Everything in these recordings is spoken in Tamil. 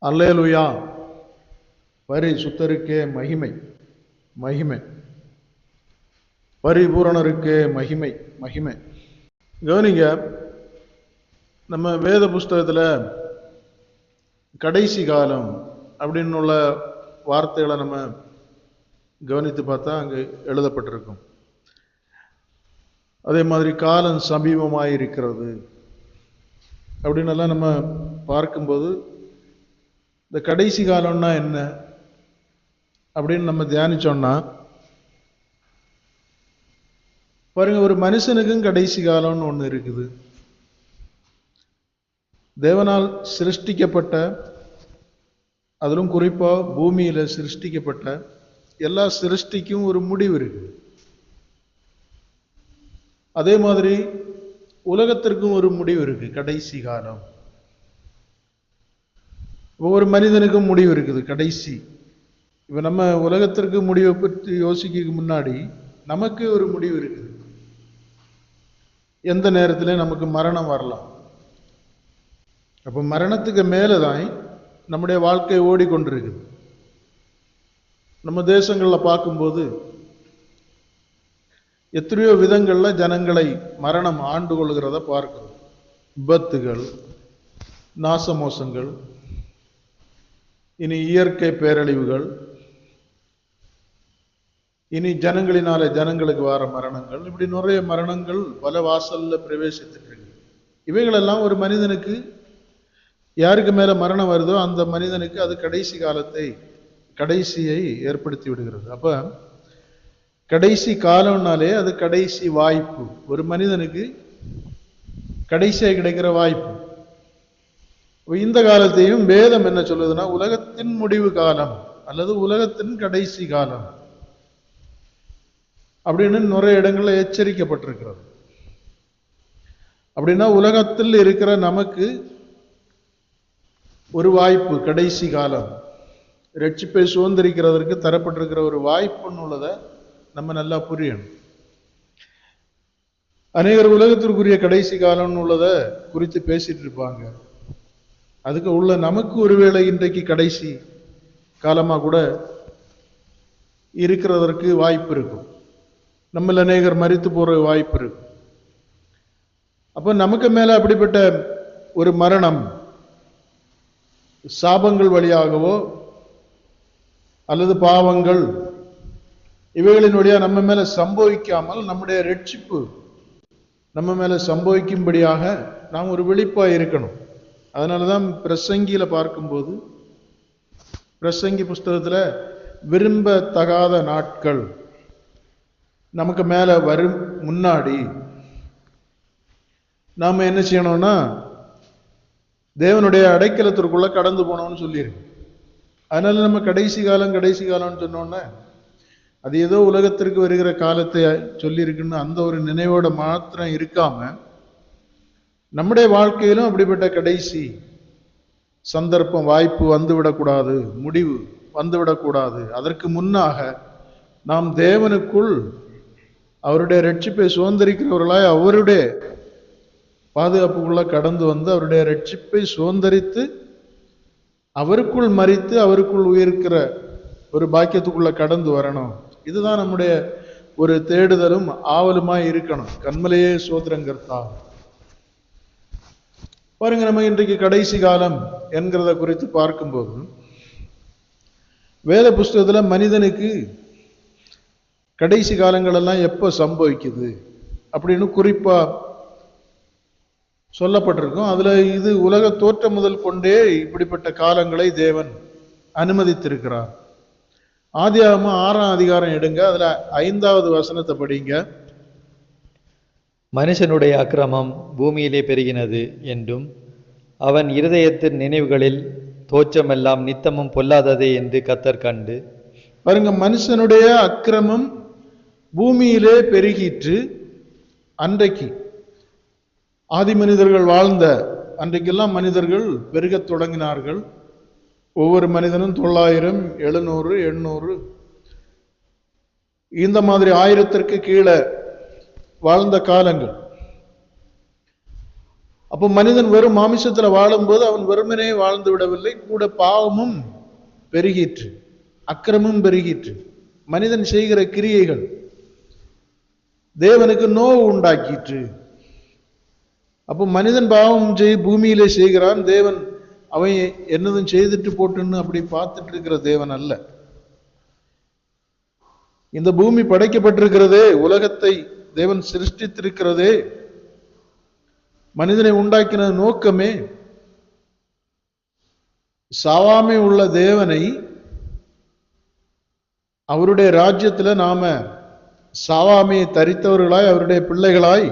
அல்லேலூயா. பரிசுத்தருக்கே மகிமை, மகிமை. பரிபூரணருக்கே மகிமை, மகிமை. கவனிங்க, நம்ம வேத புஸ்தகத்தில் கடைசி காலம் அப்படின்னு உள்ள வார்த்தைகளை நம்ம கவனித்து பார்த்தா அங்கே எழுதப்பட்டிருக்கும். அதே மாதிரி காலம் சமீபமாக இருக்கிறது அப்படின்னு எல்லாம் நம்ம பார்க்கும்போது இந்த கடைசி காலம்னா என்ன அப்படின்னு நம்ம தியானிச்சோம்னா பாருங்க, ஒரு மனுஷனுக்கும் கடைசி காலம்னு ஒன்று இருக்குது. தேவனால் சிருஷ்டிக்கப்பட்ட, அதிலும் குறிப்பா பூமியில சிருஷ்டிக்கப்பட்ட எல்லா சிருஷ்டிக்கும் ஒரு முடிவு இருக்கு. அதே மாதிரி உலகத்திற்கும் ஒரு முடிவு இருக்கு, கடைசி காலம். ஒவ்வொரு மனிதனுக்கும் முடிவு இருக்குது, கடைசி. இப்ப நம்ம உலகத்திற்கு முடிவை பற்றி யோசிக்க முன்னாடி நமக்கு ஒரு முடிவு இருக்குது. எந்த நேரத்துல நமக்கு மரணம் வரலாம். அப்ப மரணத்துக்கு மேலதான் நம்முடைய வாழ்க்கை ஓடிக்கொண்டிருக்குது. நம்ம தேசங்கள்ல பார்க்கும்போது எத்தனையோ விதங்கள்ல ஜனங்களை மரணம் ஆண்டு கொள்கிறத பார்க்கிறோம். விபத்துகள், நாசமோசங்கள், இனி இயற்கை பேரழிவுகள், இனி ஜனங்களினால ஜனங்களுக்கு வர மரணங்கள், இப்படி நிறைய மரணங்கள் பல வாசல்ல பிரவேசித்துட்டு இருக்கு. இவைகளெல்லாம் ஒரு மனிதனுக்கு யாருக்கு மேல மரணம் வருதோ அந்த மனிதனுக்கு அது கடைசியை ஏற்படுத்தி விடுகிறது. அப்ப கடைசி காலம்னாலே அது கடைசி வாய்ப்பு, ஒரு மனிதனுக்கு கடைசியாக கிடைக்கிற வாய்ப்பு. இந்த காலத்தையும் வேதம் என்ன சொல்லுதுன்னா உலகத்தின் முடிவு காலம் அல்லது உலகத்தின் கடைசி காலம் அப்படின்னு நிறைய இடங்கள்ல எச்சரிக்கப்பட்டிருக்கிறது. அப்படின்னா உலகத்தில் இருக்கிற நமக்கு ஒரு வாய்ப்பு, கடைசி காலம், ரட்சிப்பை சுதந்திரிக்கிறதற்கு தரப்பட்டிருக்கிற ஒரு வாய்ப்புன்னு உள்ளதை நம்ம நல்லா புரியணும். அநேகர் உலகத்திற்குரிய கடைசி காலம்னு உள்ளதை குறித்து பேசிட்டு இருப்பாங்க. அதுக்கு உள்ள நமக்கு ஒருவேளை இன்றைக்கு கடைசி காலமா கூட இருக்கிறதற்கு வாய்ப்பு இருக்கும். நம்மள அநேகர் மரித்து போற வாய்ப்பு இருக்கு. அப்ப நமக்கு மேல அப்படிப்பட்ட ஒரு மரணம் சாபங்கள் வழியாகவோ அல்லது பாவங்கள் இவைகளின் வழியா நம்ம மேல சம்பவிக்காமல் நம்முடைய ரட்சிப்பு நம்ம மேல சம்பவிக்கும்படியாக நாம் ஒரு விழிப்பா இருக்கணும். அதனாலதான் பிரசங்கியில பார்க்கும்போது, பிரசங்கி புஸ்தகத்துல விரும்பத்தகாத நாட்கள் நமக்கு மேல வரும் முன்னாடி நாம என்ன செய்யணும்னா தேவனுடைய அடைக்கலத்திற்குள்ள கடந்து போனோம்னு சொல்லியிருக்கு. அதனால நம்ம கடைசி காலம்னு சொன்னோம்னா அது ஏதோ உலகத்திற்கு வருகிற காலத்தை சொல்லியிருக்குன்னு அந்த ஒரு நினைவோட மாத்திரம் இருக்காம நம்முடைய வாழ்க்கையிலும் அப்படிப்பட்ட கடைசி சந்தர்ப்பம், வாய்ப்பு வந்துவிடக்கூடாது, முடிவு வந்துவிடக்கூடாது. அதற்கு முன்னாக நாம் தேவனுக்குள் அவருடைய ரட்சிப்பை சுதந்திரிக்கிறவர்களாய் அவருடைய பாதுகாப்புக்குள்ள கடந்து வந்து அவருடைய ரட்சிப்பை சுதந்திரித்து அவருக்குள் மரித்து அவருக்குள் உயிர்க்கிற ஒரு பாக்கியத்துக்குள்ள கடந்து வரணும். இதுதான் நம்முடைய ஒரு தேடுதலும் ஆவலுமாய் இருக்கணும். கண்மலையே சோதரங்கர்த்தா. பாருங்க, நம்ம இன்றைக்கு கடைசி காலம் என்கிறத குறித்து பார்க்கும்போது வேத புஸ்தகத்துல மனிதனுக்கு கடைசி காலங்கள் எல்லாம் எப்ப சம்பவிக்குது அப்படின்னு குறிப்பா சொல்லப்பட்டிருக்கும். அதுல இது உலக தோற்றம் முதல் கொண்டே இப்படிப்பட்ட காலங்களை தேவன் அனுமதித்திருக்கிறார். ஆதியாகமம் 6ஆம் அதிகாரம் எடுங்க, அதுல 5வது வசனத்தை படிங்க. மனுஷனுடைய அக்கிரமம் பூமியிலே பெருகினது என்றும் அவன் இருதயத்தின் நினைவுகளில் தோற்றமெல்லாம் நித்தமும் பொல்லாததே என்று கர்த்தர் கண்டு. பாருங்க, மனுஷனுடைய அக்கிரமம் பூமியிலே பெருகிற்று. அன்றைக்கு ஆதி மனிதர்கள் வாழ்ந்த அன்றைக்கெல்லாம் மனிதர்கள் பெருகத் தொடங்கினார்கள். ஒவ்வொரு மனிதனும் 900, 700, 800 இந்த மாதிரி 1000ற்கு கீழே வாழ்ந்த காலங்கள். அப்போ மனிதன் வெறும் மாமிசத்துல வாழும்போது அவன் வெறுமனே வாழ்ந்து விடவில்லை, கூட பாவமும் பெருகிற்று, அக்கிரமும் பெருகிற்று. மனிதன் செய்கிற கிரியைகள் தேவனுக்கு நோவு உண்டாக்கிற்று. அப்போ மனிதன் பாவம் பூமியிலே செய்கிறான். தேவன் அவன் என்னதும் செய்துட்டு போட்டுன்னு அப்படி பார்த்துட்டு இருக்கிற தேவன் அல்ல. இந்த பூமி படைக்கப்பட்டிருக்கிறதே, உலகத்தை தேவன் சிருஷ்டித்திருக்கிறதே, மனிதனை உண்டாக்கின நோக்கமே சாவாமை உள்ள தேவனை அவருடைய ராஜ்யத்துல நாம சாவாமையை தரித்தவர்களாய், அவருடைய பிள்ளைகளாய்,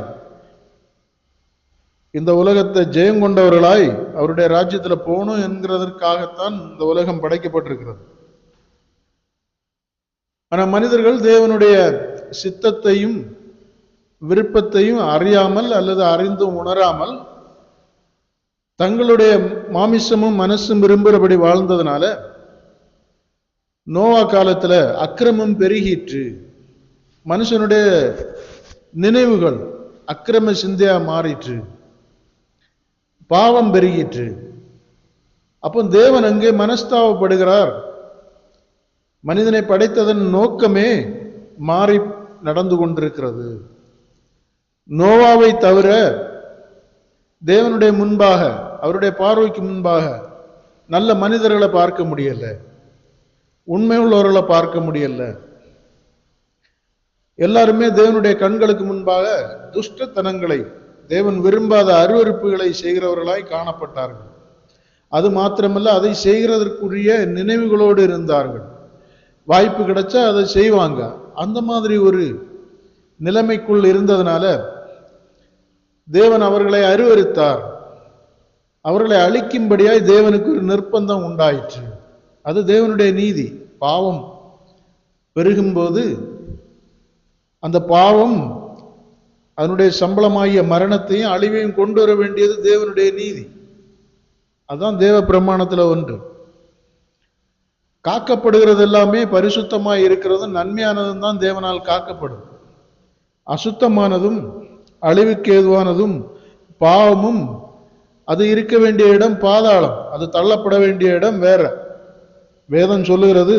இந்த உலகத்தை ஜெயம் கொண்டவர்களாய் அவருடைய ராஜ்யத்துல போகணும் என்கிறதற்காகத்தான் இந்த உலகம் படைக்கப்பட்டிருக்கிறது. ஆனா மனிதர்கள் தேவனுடைய சித்தத்தையும் விருப்பத்தையும் அறியாமல் அல்லது அறிந்தும் உணராமல் தங்களுடைய மாமிசமும் மனசும் விரும்புகிறபடி வாழ்ந்ததுனால நோவா காலத்துல அக்கிரமம் பெருகிற்று. மனுஷனுடைய நினைவுகள் அக்கிரம சிந்தையா மாறிற்று, பாவம் பெருகிற்று. அப்போ தேவன் அங்கே மனஸ்தாபப்படுகிறார். மனிதனை படைத்ததன் நோக்கமே மாறி நடந்து கொண்டிருக்கிறது. நோவாவை தவிர தேவனுடைய முன்பாக, அவருடைய பார்வைக்கு முன்பாக நல்ல மனிதர்களை பார்க்க முடியல, உண்மை உள்ளவர்களை பார்க்க முடியல. எல்லாருமே தேவனுடைய கண்களுக்கு முன்பாக துஷ்டத்தனங்களை, தேவன் விரும்பாத அருவருப்புகளை செய்கிறவர்களாய் காணப்பட்டார்கள். அது மாத்திரமல்ல, அதை செய்கிறதற்குரிய நினைவுகளோடு இருந்தார்கள். வாய்ப்பு கிடைச்சா அதை செய்வாங்க. அந்த மாதிரி ஒரு நிலைமைக்குள் இருந்ததுனால தேவன் அவர்களை அருவருத்தார். அவர்களை அழிக்கும்படியாய் தேவனுக்கு ஒரு நிர்பந்தம் உண்டாயிற்று. அது தேவனுடைய நீதி. பாவம் பெருகும்போது அந்த பாவம் அதனுடைய சம்பளமாகிய மரணத்தையும் அழிவையும் கொண்டு வர வேண்டியது தேவனுடைய நீதி. அதுதான் தேவ பிரமாணத்துல ஒன்று. காக்கப்படுகிறது எல்லாமே பரிசுத்தமாய் இருக்கிறது, நன்மையானதும் தான் தேவனால் காக்கப்படும். அசுத்தமானதும் அழிவுக்கு ஏதுவானதும் பாவமும் அது இருக்க வேண்டிய இடம் பாதாளம், அது தள்ளப்பட வேண்டிய இடம் வேற. வேதம் சொல்லுகிறது,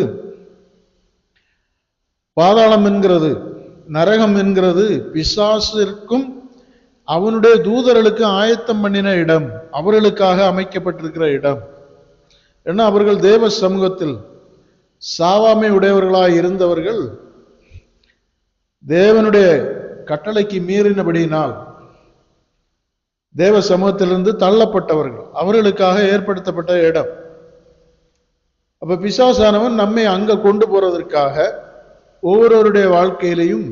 பாதாளம் என்கிறது, நரகம் என்கிறது பிசாசிற்கும் அவனுடைய தூதர்களுக்கு ஆயத்தம் பண்ணின இடம், அவர்களுக்காக அமைக்கப்பட்டிருக்கிற இடம். ஏன்னா அவர்கள் தேவ சமூகத்தில் சாவாமை உடையவர்களாய் இருந்தவர்கள் தேவனுடைய கட்டளைக்கு மீறினபடியினால் தேவ சமூகத்திலிருந்து தள்ளப்பட்டவர்கள், அவர்களுக்காக ஏற்படுத்தப்பட்ட இடம். அப்ப பிசாசானவன் நம்மை அங்க கொண்டு போறதற்காக ஒவ்வொருவருடைய வாழ்க்கையிலையும்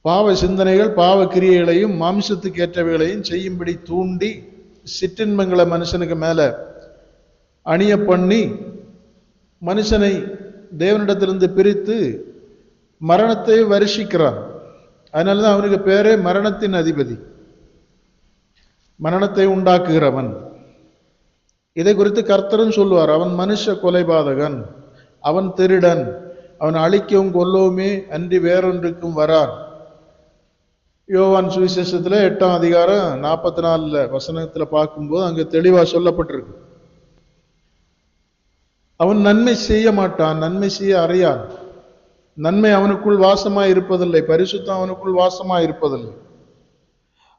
பாவ சிந்தனைகள், பாவ கிரியைகளையும் மாமிசத்துக்கு ஏற்றவைகளையும் செய்யும்படி தூண்டி சிற்றின்பங்களை மனுஷனுக்கு மேல அணிய பண்ணி மனுஷனை தேவனிடத்திலிருந்து பிரித்து மரணத்தை வருஷிக்கிறான். அதனாலதான் அவனுக்கு பேரே மரணத்தின் அதிபதி, மரணத்தை உண்டாக்குகிறவன். இதை குறித்து கர்த்தரும் சொல்லுவார், அவன் மனுஷ கொலைபாதகன், அவன் திருடன், அவன் அழிக்கவும் கொல்லவுமே அன்றி வேறொன்றுக்கும் வரான். யோவான் சுவிசேஷத்துல 8ஆம் அதிகாரம் 44 வசனத்துல பார்க்கும்போது அங்க தெளிவா சொல்லப்பட்டிருக்கு. அவன் நன்மை செய்ய மாட்டான், நன்மை செய்ய அறியான். நன்மை அவனுக்குள் வாசமாய் இருப்பதில்லை, பரிசுத்தம் அவனுக்குள் வாசமாய் இருப்பதில்லை.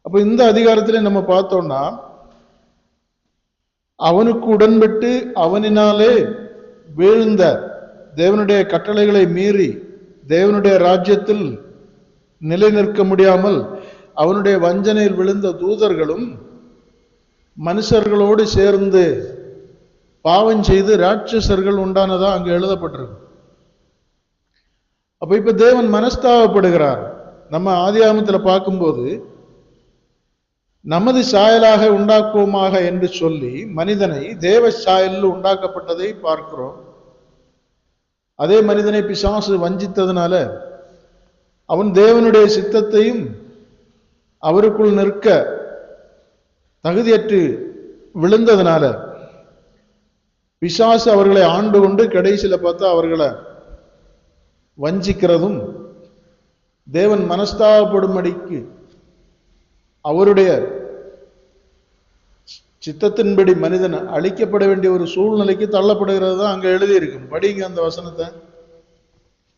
அப்ப இந்த அதிகாரத்திலே நம்ம பார்த்தோம்னா, அவனுக்கு உடன்பட்டு அவனினாலே வீழ்ந்த, தேவனுடைய கட்டளைகளை மீறி தேவனுடைய ராஜ்யத்தில் நிலை நிற்க முடியாமல் அவனுடைய வஞ்சனையில் விழுந்த தூதர்களும் மனுஷர்களோடு சேர்ந்து பாவம் செய்து ராட்சசர்கள் உண்டானதா அங்கு எழுதப்பட்டிருக்கு. அப்ப இப்ப தேவன் மனஸ்தாபப்படுகிறார். நம்ம ஆதியாகமத்துல பார்க்கும்போது நமது சாயலாக உண்டாக்குவோமாக என்று சொல்லி மனிதனை தேவ சாயலில் உண்டாக்கப்பட்டதை பார்க்கிறோம். அதே மனிதனை பிசாசு வஞ்சித்ததுனால அவன் தேவனுடைய சித்தத்தையும் அவருக்குள் நிற்க தகுதியற்று விழுந்ததுனால பிசாசு அவர்களை ஆண்டு கொண்டு கடைசியில பார்த்தா அவர்களை வஞ்சிக்கிறதும், தேவன் மனஸ்தாபப்படும்படிக்கு அவருடைய சித்தத்தின்படி மனிதன் அழிக்கப்பட வேண்டிய ஒரு சூழ்நிலைக்கு தள்ளப்படுகிறது தான் அங்க எழுதியிருக்கும். படிங்க அந்த வசனத்தை,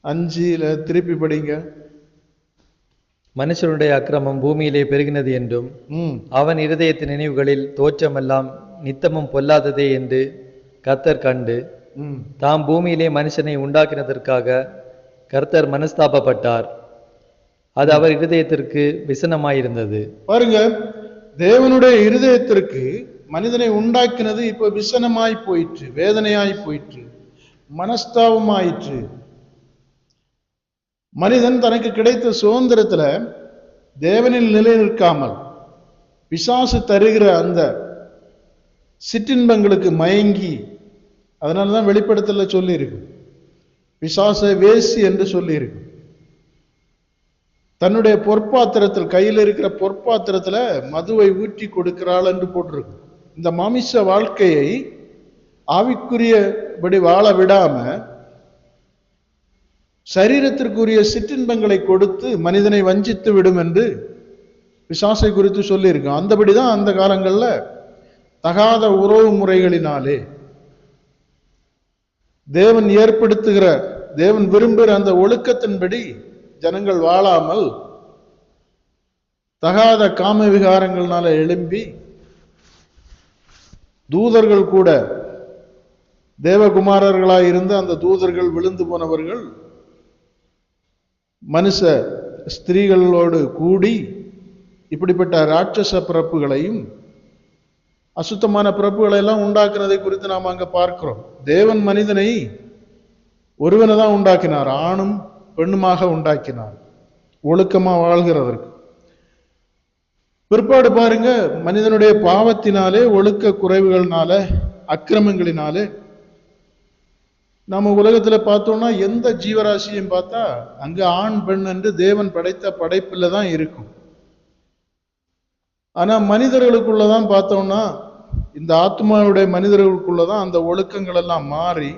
5 திருப்பி படிங்க. மனுஷனுடைய அக்கிரமம் பூமியிலே பெருகினது என்றும் அவன் இருதயத்தின் நினைவுகளில் தோற்றமெல்லாம் நித்தமும் பொல்லாததே என்று கர்த்தர் கண்டு தாம் பூமியிலே மனுஷனை உண்டாக்கினதற்காக கர்த்தர் மனஸ்தாபப்பட்டார். அது அவர் இருதயத்திற்கு விசனமாயிருந்தது. பாருங்க, தேவனுடைய இருதயத்திற்கு மனிதனை உண்டாக்கினது இப்ப விசனமாய் போயிற்று, வேதனையாய் போயிற்று, மனஸ்தாபமாயிற்று. மனிதன் தனக்கு கிடைத்த சுதந்திரத்துல தேவனில் நிலை நிற்காமல் பிசாசு தருகிற அந்த சிற்றின்பங்களுக்கு மயங்கி, அதனாலதான் வெளிப்படுத்தல சொல்லி இருக்கு, பிசாசை வேசி என்று சொல்லி இருக்கு. தன்னுடைய பொற்பாத்திரத்தில், கையில் இருக்கிற பொற்பாத்திரத்துல மதுவை ஊற்றி கொடுக்கிறாள் என்று போட்டிருக்கு. இந்த மாமிச வாழ்க்கையை ஆவிக்குரியபடி வாழ விடாம சரீரத்திற்குரிய சிற்றின்பங்களை கொடுத்து மனிதனை வஞ்சித்து விடும் என்று பிசாசை குறித்து சொல்லி இருக்கு. அந்தபடிதான் அந்த காலங்கள்ல தகாத உறவு முறைகளினாலே தேவன் ஏற்படுத்துகிற, தேவன் விரும்புகிற அந்த ஒழுக்கத்தின்படி ஜனங்கள் வாழாமல் தகாத காம விகாரங்கள்னால எழும்பி தூதர்கள் கூட, தேவகுமாரர்களாய் இருந்த அந்த தூதர்கள் விழுந்து போனவர்கள் மனுஷ ஸ்திரீகளோடு கூடி இப்படிப்பட்ட ராட்சச பிறப்புகளையும் அசுத்தமான பிறப்புகளை எல்லாம் உண்டாக்குனதை குறித்து நாம் அங்க பார்க்கிறோம். தேவன் மனிதனை ஒருவனை தான் உண்டாக்கினார், ஆணும் பெண்ணுமாக உண்டாக்கினார், ஒழுக்கமா வாழ்கிறதற்கு. பிற்பாடு பாருங்க, மனிதனுடைய பாவத்தினாலே, ஒழுக்க குறைவுகள்னால, அக்கிரமங்களினாலே நம்ம உலகத்துல பார்த்தோம்னா எந்த ஜீவராசியும் பார்த்தா அங்க ஆண் பெண் என்று தேவன் படைத்த படைப்புல தான் இருக்கும். ஆனா மனிதர்களுக்குள்ளதான் பார்த்தோம்னா, இந்த ஆத்மாவுடைய மனிதர்களுக்குள்ளதான் அந்த ஒழுக்கங்கள் எல்லாம் மாறி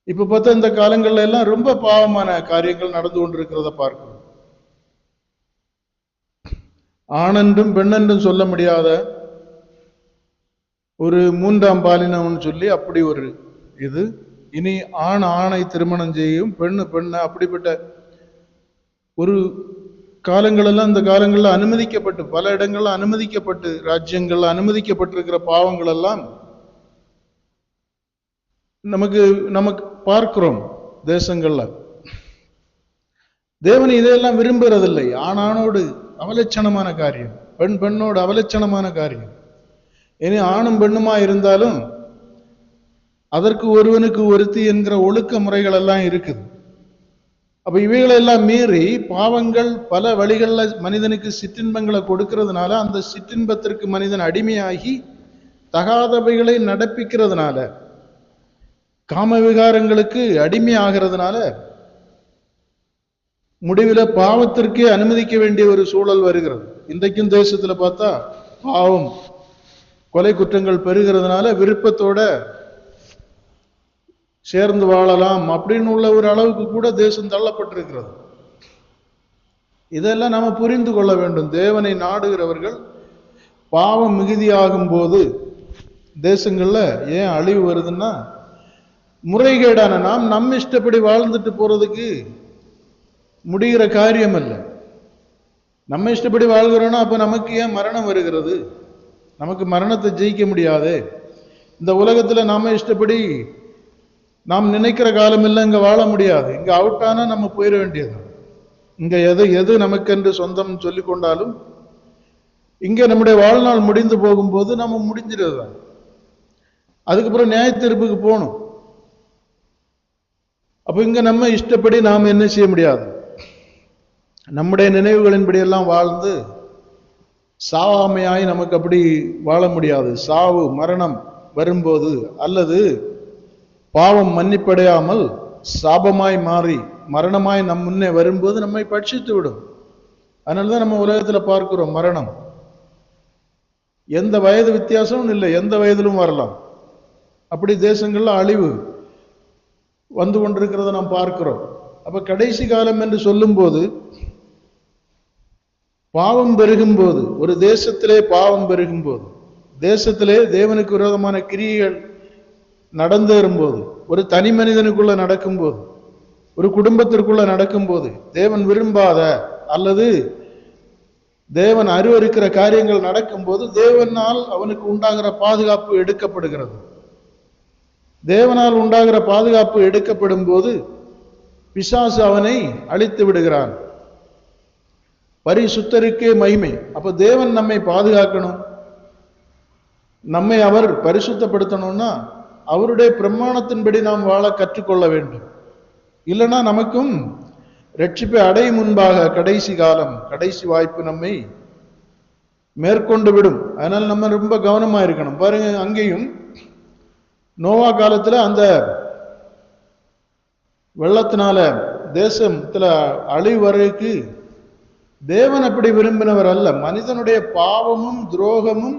இப்ப பார்த்தா இந்த காலங்கள்ல எல்லாம் ரொம்ப பாவமான காரியங்கள் நடந்து கொண்டிருக்கிறத பார்க்கிறோம். ஆணென்றும் பெண்ணென்றும் சொல்ல முடியாத ஒரு 3ஆம் பாலினம் சொல்லி அப்படி ஒரு இது, இனி ஆண் ஆணை திருமணம் செய்யும், பெண்ணு பெண்ணை, அப்படிப்பட்ட ஒரு காலங்கள் எல்லாம் இந்த காலங்கள்ல அனுமதிக்கப்பட்டு, பல இடங்கள்ல அனுமதிக்கப்பட்டு, ராஜ்யங்கள்ல அனுமதிக்கப்பட்டிருக்கிற பாவங்கள் எல்லாம் நமக்கு பார்க்கிறோம் தேசங்கள்ல. தேவன் இதையெல்லாம் விரும்புறதில்லை. ஆணோடு அவலட்சணமான காரியம், பெண் பெண்ணோடு அவலட்சணமான காரியம். இனி ஆணும் பெண்ணுமா இருந்தாலும் அதற்கு ஒருவனுக்கு ஒருத்தி என்கிற ஒழுக்க முறைகள் எல்லாம் இருக்குது. அப்ப இவைகளெல்லாம் மீறி பாவங்கள் பல வழிகள்ல மனிதனுக்கு சிற்றின்பங்களை கொடுக்கிறதுனால, அந்த சிற்றின்பத்திற்கு மனிதன் அடிமையாகி தகாதவைகளை நடப்பிக்கிறதுனால, காம விகாரங்களுக்கு அடிமை ஆகிறதுனால முடிவில் பாவத்திற்கே அனுமதிக்க வேண்டிய ஒரு சூழல் வருகிறது. இன்றைக்கும் தேசத்துல பார்த்தா பாவம், கொலை குற்றங்கள் பெருகிறதுனால விருப்பத்தோட சேர்ந்து வாழலாம் அப்படின்னு உள்ள ஒரு அளவுக்கு கூட தேசம் தள்ளப்பட்டிருக்கிறது. இதெல்லாம் நாம புரிந்து கொள்ள வேண்டும். தேவனை நாடுகிறவர்கள் பாவம் மிகுதியாகும் போது தேசங்கள்ல ஏன் அழிவு வருதுன்னா, முறைகேடான நாம் நம்ம இஷ்டப்படி வாழ்ந்துட்டு போறதுக்கு முடிகிற காரியம் அல்ல. நம்ம இஷ்டப்படி வாழ்கிறோம்னா அப்ப நமக்கு ஏன் மரணம் வருகிறது? நமக்கு மரணத்தை ஜெயிக்க முடியாது. இந்த உலகத்துல நாம இஷ்டப்படி நாம் நினைக்கிற காலம் இல்லை, இங்க வாழ முடியாது. இங்க அவுட்டானா நம்ம போயிட வேண்டியது. இங்க எது நமக்கென்று சொந்தம் சொல்லி கொண்டாலும் இங்க நம்முடைய வாழ்நாள் முடிந்து போகும்போது நம்ம முடிஞ்சிருது தான். அதுக்கப்புறம் நியாய தீர்ப்புக்கு போகணும். அப்ப இங்க நம்ம இஷ்டப்படி நாம் என்ன செய்ய முடியாது. நம்முடைய நினைவுகளின்படி எல்லாம் வாழ்ந்து சாவாமையாய் நமக்கு அப்படி வாழ முடியாது. சாவு மரணம் வரும்போது, அல்லது பாவம் மன்னிப்படையாமல் சாபமாய் மாறி மரணமாய் நம் முன்னே வரும்போது நம்மை பட்சித்து விடும். அதனாலதான் நம்ம உலகத்துல பார்க்கிறோம் மரணம். எந்த வயது வித்தியாசமும் இல்லை, எந்த வயதிலும் வரலாம். அப்படி தேசங்கள்ல அழிவு வந்து கொண்டிருக்கிறத நாம் பார்க்கிறோம். அப்ப கடைசி காலம் என்று சொல்லும் போது பாவம் பெருகும் போது, ஒரு தேசத்திலே பாவம் பெருகும் போது, தேசத்திலே தேவனுக்கு விரோதமான கிரியைகள் நடந்தேறும் போது, ஒரு தனி மனிதனுக்குள்ள நடக்கும் போது, ஒரு குடும்பத்திற்குள்ள நடக்கும் போது, தேவன் விரும்பாத அல்லது தேவன் அருவருக்கிற காரியங்கள் நடக்கும் போது தேவனால் அவனுக்கு உண்டாகிற பாதுகாப்பு எடுக்கப்படுகிறது. தேவனால் உண்டாகிற பாதுகாப்பு எடுக்கப்படும் போது பிசாசு அவனை அழித்து விடுகிறான். பரிசுத்தருக்கே மகிமை. அப்ப தேவன் நம்மை பாதுகாக்கணும், நம்மை அவர் பரிசுத்தப்படுத்தணும்னா அவருடைய பிரமாணத்தின்படி நாம் வாழ கற்றுக்கொள்ள வேண்டும். இல்லைன்னா நமக்கும் ரட்சிப்பை அடையும் முன்பாக கடைசி காலம், கடைசி வாய்ப்பு நம்மை மேற்கொண்டு விடும். அதனால நம்ம ரொம்ப கவனமா இருக்கணும். பாருங்க, அங்கேயும் நோவா காலத்துல அந்த வெள்ளத்தினால தேசத்துல அழிவு வரைக்கு தேவன் அப்படி விரும்பினவர் அல்ல. மனிதனுடைய பாவமும் துரோகமும்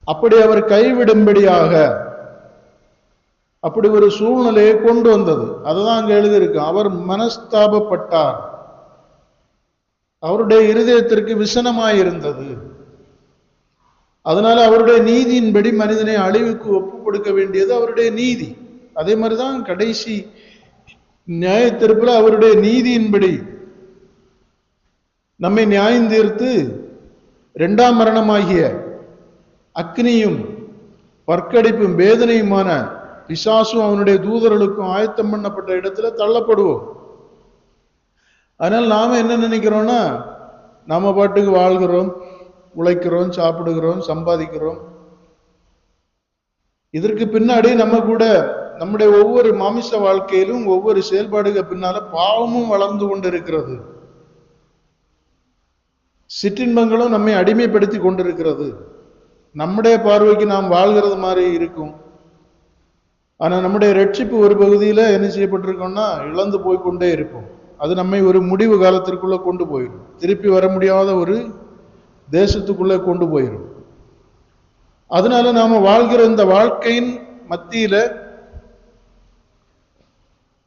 அப்படி அவர் கைவிடும்படியாக அப்படி ஒரு சூழ்நிலையை கொண்டு வந்தது. அதுதான் அங்க எழுதியிருக்கு. அவர் மனஸ்தாபப்பட்டார், அவருடைய இருதயத்திற்கு விசனமாயிருந்தது. அதனால அவருடைய நீதியின்படி மனிதனை அழிவுக்கு ஒப்பு கொடுக்க வேண்டியது அவருடைய நீதி. அதே மாதிரிதான் கடைசி நியாய தீர்ப்புல அவருடைய நீதியின்படி நம்மை நியாயம் தீர்த்து இரண்டாம் மரணமாகிய அக்னியும் பற்கடிப்பும் வேதனையுமான பிசாசும் அவனுடைய தூதர்களுக்கும் ஆயத்தம் பண்ணப்பட்ட இடத்துல தள்ளப்படுவோம். அதனால நாம என்ன நினைக்கிறோம்னா, நாம பாட்டுக்கு வாழ்கிறோம், உழைக்கிறோம், சாப்பிடுகிறோம், சம்பாதிக்கிறோம். இதற்கு பின்னாடி நம்ம கூட நம்முடைய ஒவ்வொரு மாமிச வாழ்க்கையிலும் ஒவ்வொரு செயல்பாடுகள் பின்னால பாவமும் வளர்ந்து கொண்டிருக்கிறது, சிற்றின்பங்களும் நம்மை அடிமைப்படுத்தி கொண்டிருக்கிறது. நம்முடைய பார்வைக்கு நாம் வாழ்கிறது மாதிரி இருக்கும். ஆனா நம்முடைய ரட்சிப்பு ஒரு பகுதியில என்ன செய்யப்பட்டிருக்கோம்னா இழந்து போய் கொண்டே இருப்போம். அது நம்மை ஒரு முடிவு காலத்திற்குள்ள கொண்டு போயிடும், திருப்பி வர முடியாத ஒரு தேசத்துக்குள்ள கொண்டு போயிடும். அதனால நாம வாழ்கிற இந்த வாழ்க்கையின் மத்தியில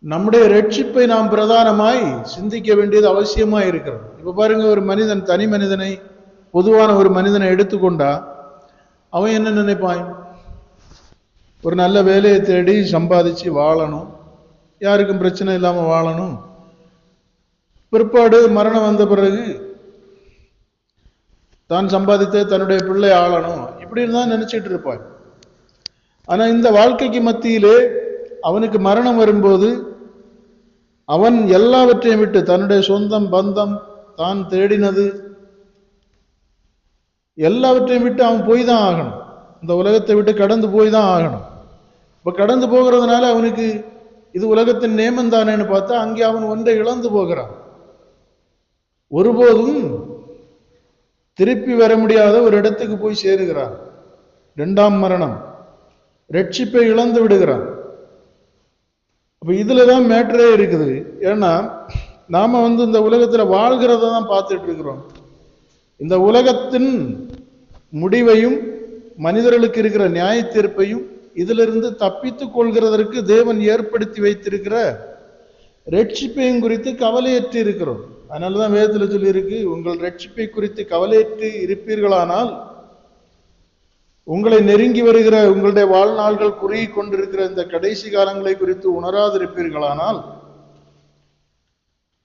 நம்முடைய ரட்சிப்பை நாம் பிரதானமாய் சிந்திக்க வேண்டியது அவசியமா இருக்கிறது. இப்ப பாருங்க, ஒரு மனிதன், தனி மனிதனை, பொதுவான ஒரு மனிதனை எடுத்துக்கொண்டா அவன் என்ன நினைப்பான்? ஒரு நல்ல வேலையை தேடி சம்பாதிச்சு வாழணும், யாருக்கும் பிரச்சனை இல்லாம வாழணும், பிற்பாடு மரணம் வந்த பிறகு தான் சம்பாதித்த தன்னுடைய பிள்ளை ஆளணும், இப்படின்னு தான் நினைச்சிட்டு இருப்பான். ஆனா இந்த வாழ்க்கைக்கு மத்தியிலே அவனுக்கு மரணம் வரும்போது அவன் எல்லாவற்றையும் விட்டு, தன்னுடைய சொந்தம் பந்தம், தான் தேடினது எல்லாவற்றையும் விட்டு அவன் போய் தான் ஆகணும். இந்த உலகத்தை விட்டு கடந்து போய் தான் ஆகணும். இப்ப கடந்து போகிறதுனால அவனுக்கு இது உலகத்தின் நியமம் தானேன்னு பார்த்தா அங்கே அவன் ஒன்றை இழந்து போகிறான். ஒருபோதும் திருப்பி வர முடியாத ஒரு இடத்துக்கு போய் சேருகிறான். இரண்டாம் மரணம், ரட்சிப்பை இழந்து விடுகிறான். அப்ப இதுலதான் மேட்டரே இருக்குது. ஏன்னா நாம இந்த உலகத்துல வாழ்கிறத தான் பார்த்துட்டு இருக்கிறோம். இந்த உலகத்தின் முடிவையும் மனிதர்களுக்கு இருக்கிற நியாய தீர்ப்பையும் இதிலிருந்து தப்பித்துக் கொள்கிறதற்கு தேவன் ஏற்படுத்தி வைத்திருக்கிற ரட்சிப்பையும் குறித்து கவலையற்று இருக்கிறோம். அதனாலதான் வேதத்துல சொல்லி இருக்கு, உங்கள் ரட்சிப்பை குறித்து கவலையற்று இருப்பீர்களானால், உங்களை நெருங்கி வருகிற உங்களுடைய வாழ்நாள்கள் குறுகி கொண்டிருக்கிற இந்த கடைசி காலங்களை குறித்து உணராதிருப்பீர்களானால்,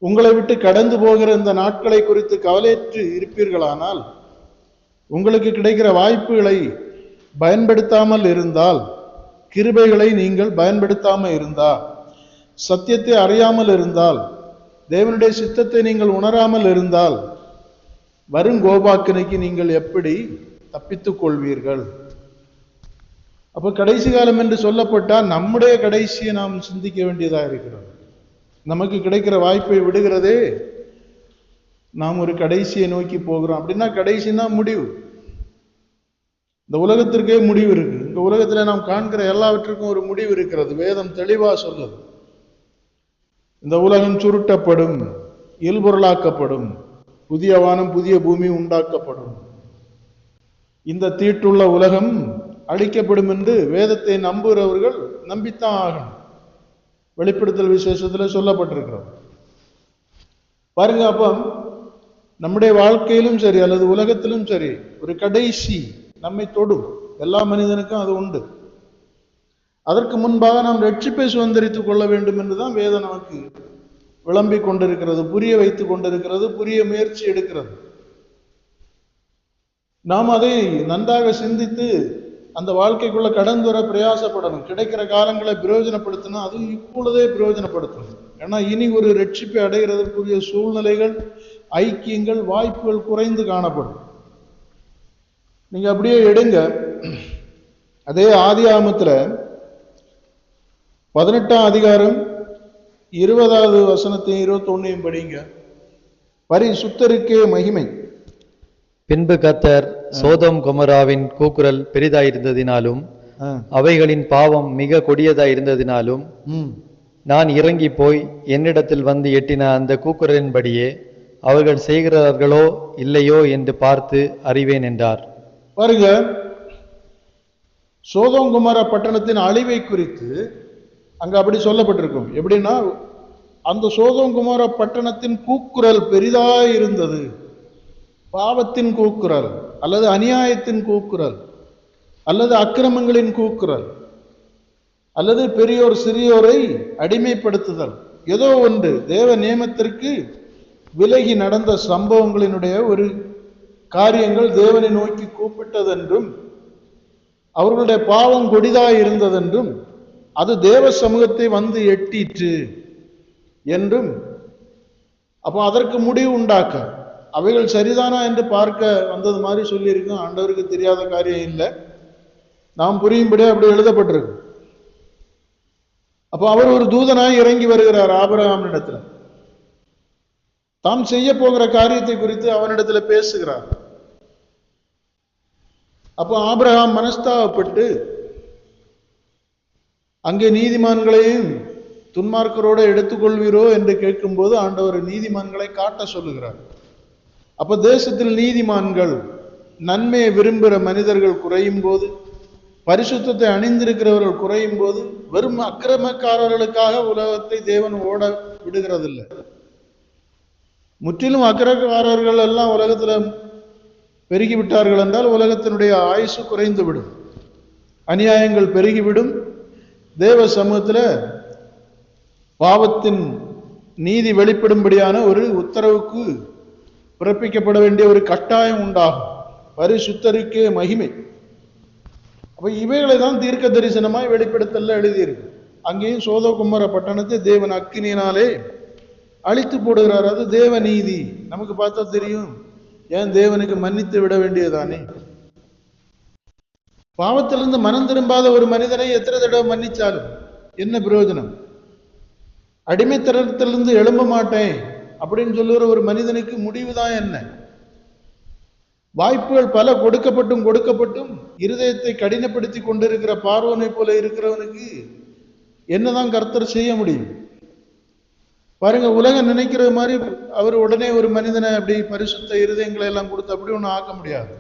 உங்களை விட்டு கடந்து போகிற இந்த நாட்களை குறித்து கவலையற்று இருப்பீர்களானால், உங்களுக்கு கிடைக்கிற வாய்ப்புகளை பயன்படுத்தாமல் இருந்தால், கிருபைகளை நீங்கள் பயன்படுத்தாமல் இருந்தால், சத்தியத்தை அறியாமல் இருந்தால், தேவனுடைய சித்தத்தை நீங்கள் உணராமல் இருந்தால், வரும் கோபாக்கினைக்கு நீங்கள் எப்படி தப்பித்துக் கொள்வீர்கள்? அப்ப கடைசி காலம் என்று சொல்லப்பட்டால் நம்முடைய கடைசியை நாம் சிந்திக்க வேண்டியதா இருக்கிறது. நமக்கு கிடைக்கிற வாய்ப்பை விடுகிறதே நாம் ஒரு கடைசியை நோக்கி போகிறோம். அப்படின்னா கடைசினா முடிவு. இந்த உலகத்திற்கே முடிவு இருக்கு. இந்த உலகத்துல நாம் காண்கிற எல்லாவற்றுக்கும் ஒரு முடிவு இருக்கிறது. வேதம் தெளிவா சொல்லுது, இந்த உலகம் சுருட்டப்படும், இயல்பொருளாக்கப்படும், புதிய வானம் புதிய பூமி உண்டாக்கப்படும், இந்த தீட்டுள்ள உலகம் அழிக்கப்படும் என்று வேதத்தை நம்புகிறவர்கள் நம்பித்தான் ஆகணும். வெளிப்படுத்தல் விசேஷத்துல சொல்லப்பட்டிருக்கிறது. பாருங்க, அப்ப நம்முடைய வாழ்க்கையிலும் சரி அல்லது உலகத்திலும் சரி ஒரு கடைசி நம்மை தொடும். எல்லா மனிதனுக்கும் அது உண்டு. அதற்கு முன்பாக நாம் ரட்சிப்பை சுதந்திரித்துக் கொள்ள வேண்டும் என்றுதான் வேதம் நமக்கு விளம்பிக் கொண்டிருக்கிறது, புரிய வைத்துக் கொண்டிருக்கிறது, புரிய முயற்சி எடுக்கிறது. நாம் அதை நன்றாக சிந்தித்து அந்த வாழ்க்கைக்குள்ள கடந்து வர பிரயாசப்படணும். கிடைக்கிற காலங்களை பிரயோஜனப்படுத்தணும். அதுவும் இப்பொழுதே பிரயோஜனப்படுத்தணும். ஏன்னா இனி ஒரு ரட்சிப்பை அடைகிறதற்குரிய சூழ்நிலைகள், ஐக்கியங்கள், வாய்ப்புகள் குறைந்து காணப்படும். நீங்க அப்படியே எடுங்க, அதே ஆதியாகமத்துல 18ஆம் அதிகாரம் 20வது வசனத்தையும் 21ஐயும் படிங்க. பரிசுத்தருக்கே மகிமை. பின்பு கர்த்தர் சோதோம் கொமோராவின் கூக்குரல் பெரிதாயிருந்ததினாலும் அவைகளின் பாவம் மிக கொடியதாயிருந்ததினாலும் நான் இறங்கி போய் என்னிடத்தில் வந்து எட்டின அந்த கூக்குரலின்படியே அவர்கள் செய்கிறார்களோ இல்லையோ என்று பார்த்து அறிவேன் என்றார். பாருங்க, சோதோம் கொமோரா பட்டணத்தின் அழிவை குறித்து அங்க அப்படி சொல்லப்பட்டிருக்கும். எப்படின்னா, அந்த சோதோம் கொமோரா பட்டணத்தின் கூக்குரல் பெரிதாய் இருந்தது. பாவத்தின் கூக்குரல் அல்லது அநியாயத்தின் கூக்குரல் அல்லது அக்கிரமங்களின் கூக்குரல் அல்லது பெரியோர் சிறியோரை அடிமைப்படுத்துதல், ஏதோ ஒன்று தேவ நியமத்திற்கு விலகி நடந்த சம்பவங்களினுடைய ஒரு காரியங்கள் தேவனை நோக்கி கூப்பிட்டதென்றும் அவர்களுடைய பாவம் கொடிதாய் இருந்ததென்றும் அது தேவ சமூகத்தை வந்து எட்டிற்று என்றும், அப்போ அதற்கு முடிவு உண்டாக்க அவைகள் சரிதானா என்று பார்க்க வந்தது மாதிரி சொல்லியிருக்கோம். ஆண்டவருக்கு தெரியாத காரியம் இல்லை, நாம் புரியும்படியே அப்படி எழுதப்பட்டிருக்கு. அப்போ அவர் ஒரு தூதனாய் இறங்கி வருகிறார் ஆபிரகாமினிடத்துல. தாம் செய்ய போகிற காரியத்தை குறித்து அவனிடத்துல பேசுகிறார். அப்போ ஆபிரகாம் மனஸ்தாபப்பட்டு அங்கே நீதிமான்களையும் துன்மார்க்கரோடு எடுத்துக்கொள்வீரோ என்று கேட்கும்போது ஆண்டவர் நீதிமான்களை காட்ட சொல்லுகிறார். அப்ப தேசத்தில் நீதிமான்கள், நன்மையை விரும்புகிற மனிதர்கள் குறையும் போது, பரிசுத்தத்தை அணிந்திருக்கிறவர்கள் குறையும் போது, வெறும் அக்கிரமக்காரர்களுக்காக உலகத்தை தேவன் ஓட விடுகிறதில்லை. முற்றிலும் அக்கிரமக்காரர்கள் எல்லாம் உலகத்துல பெருகிவிட்டார்கள் என்றால் உலகத்தினுடைய ஆயுசு குறைந்து விடும், அநியாயங்கள் பெருகிவிடும். தேவ சமூகத்துல பாவத்தின் நீதி வெளிப்படும்படியான ஒரு உத்தரவுக்கு பிறப்பிக்கப்பட வேண்டிய ஒரு கட்டாயம் உண்டாகும். பரிசுத்தருக்கே மகிமை. அப்ப இவைகளை தான் தீர்க்க தரிசனமாய் வெளிப்படுத்தல எழுதியிருக்கு. அங்கேயும் சோதோம் கொமோரா பட்டணத்தை தேவன் அக்கினியினாலே அழித்து போடுகிறார். அது தேவ நீதி. நமக்கு பார்த்தா தெரியும், ஏன் தேவனுக்கு மன்னித்து விட வேண்டியதானே. பாவத்திலிருந்து மனம் திரும்பாத ஒரு மனிதனை எத்தனை தடவை மன்னிச்சாலும் என்ன பிரயோஜனம்? அடிமைத்தனத்திலிருந்து எழும்ப மாட்டேன் அப்படின்னு சொல்லுகிற ஒரு மனிதனுக்கு முடிவுதான் என்ன? வாய்ப்புகள் பல கொடுக்கப்பட்டும் இருதயத்தை கடினப்படுத்தி கொண்டிருக்கிற பார்வோனை போல இருக்கிறவனுக்கு என்னதான் கர்த்தர் செய்ய முடியும்? பாருங்க, உலகம் நினைக்கிறது மாதிரி அவர் உடனே ஒரு மனிதனை அப்படி பரிசுத்த இருதயங்களை எல்லாம் கொடுத்து அப்படி ஒன்றும் ஆக்க முடியாது.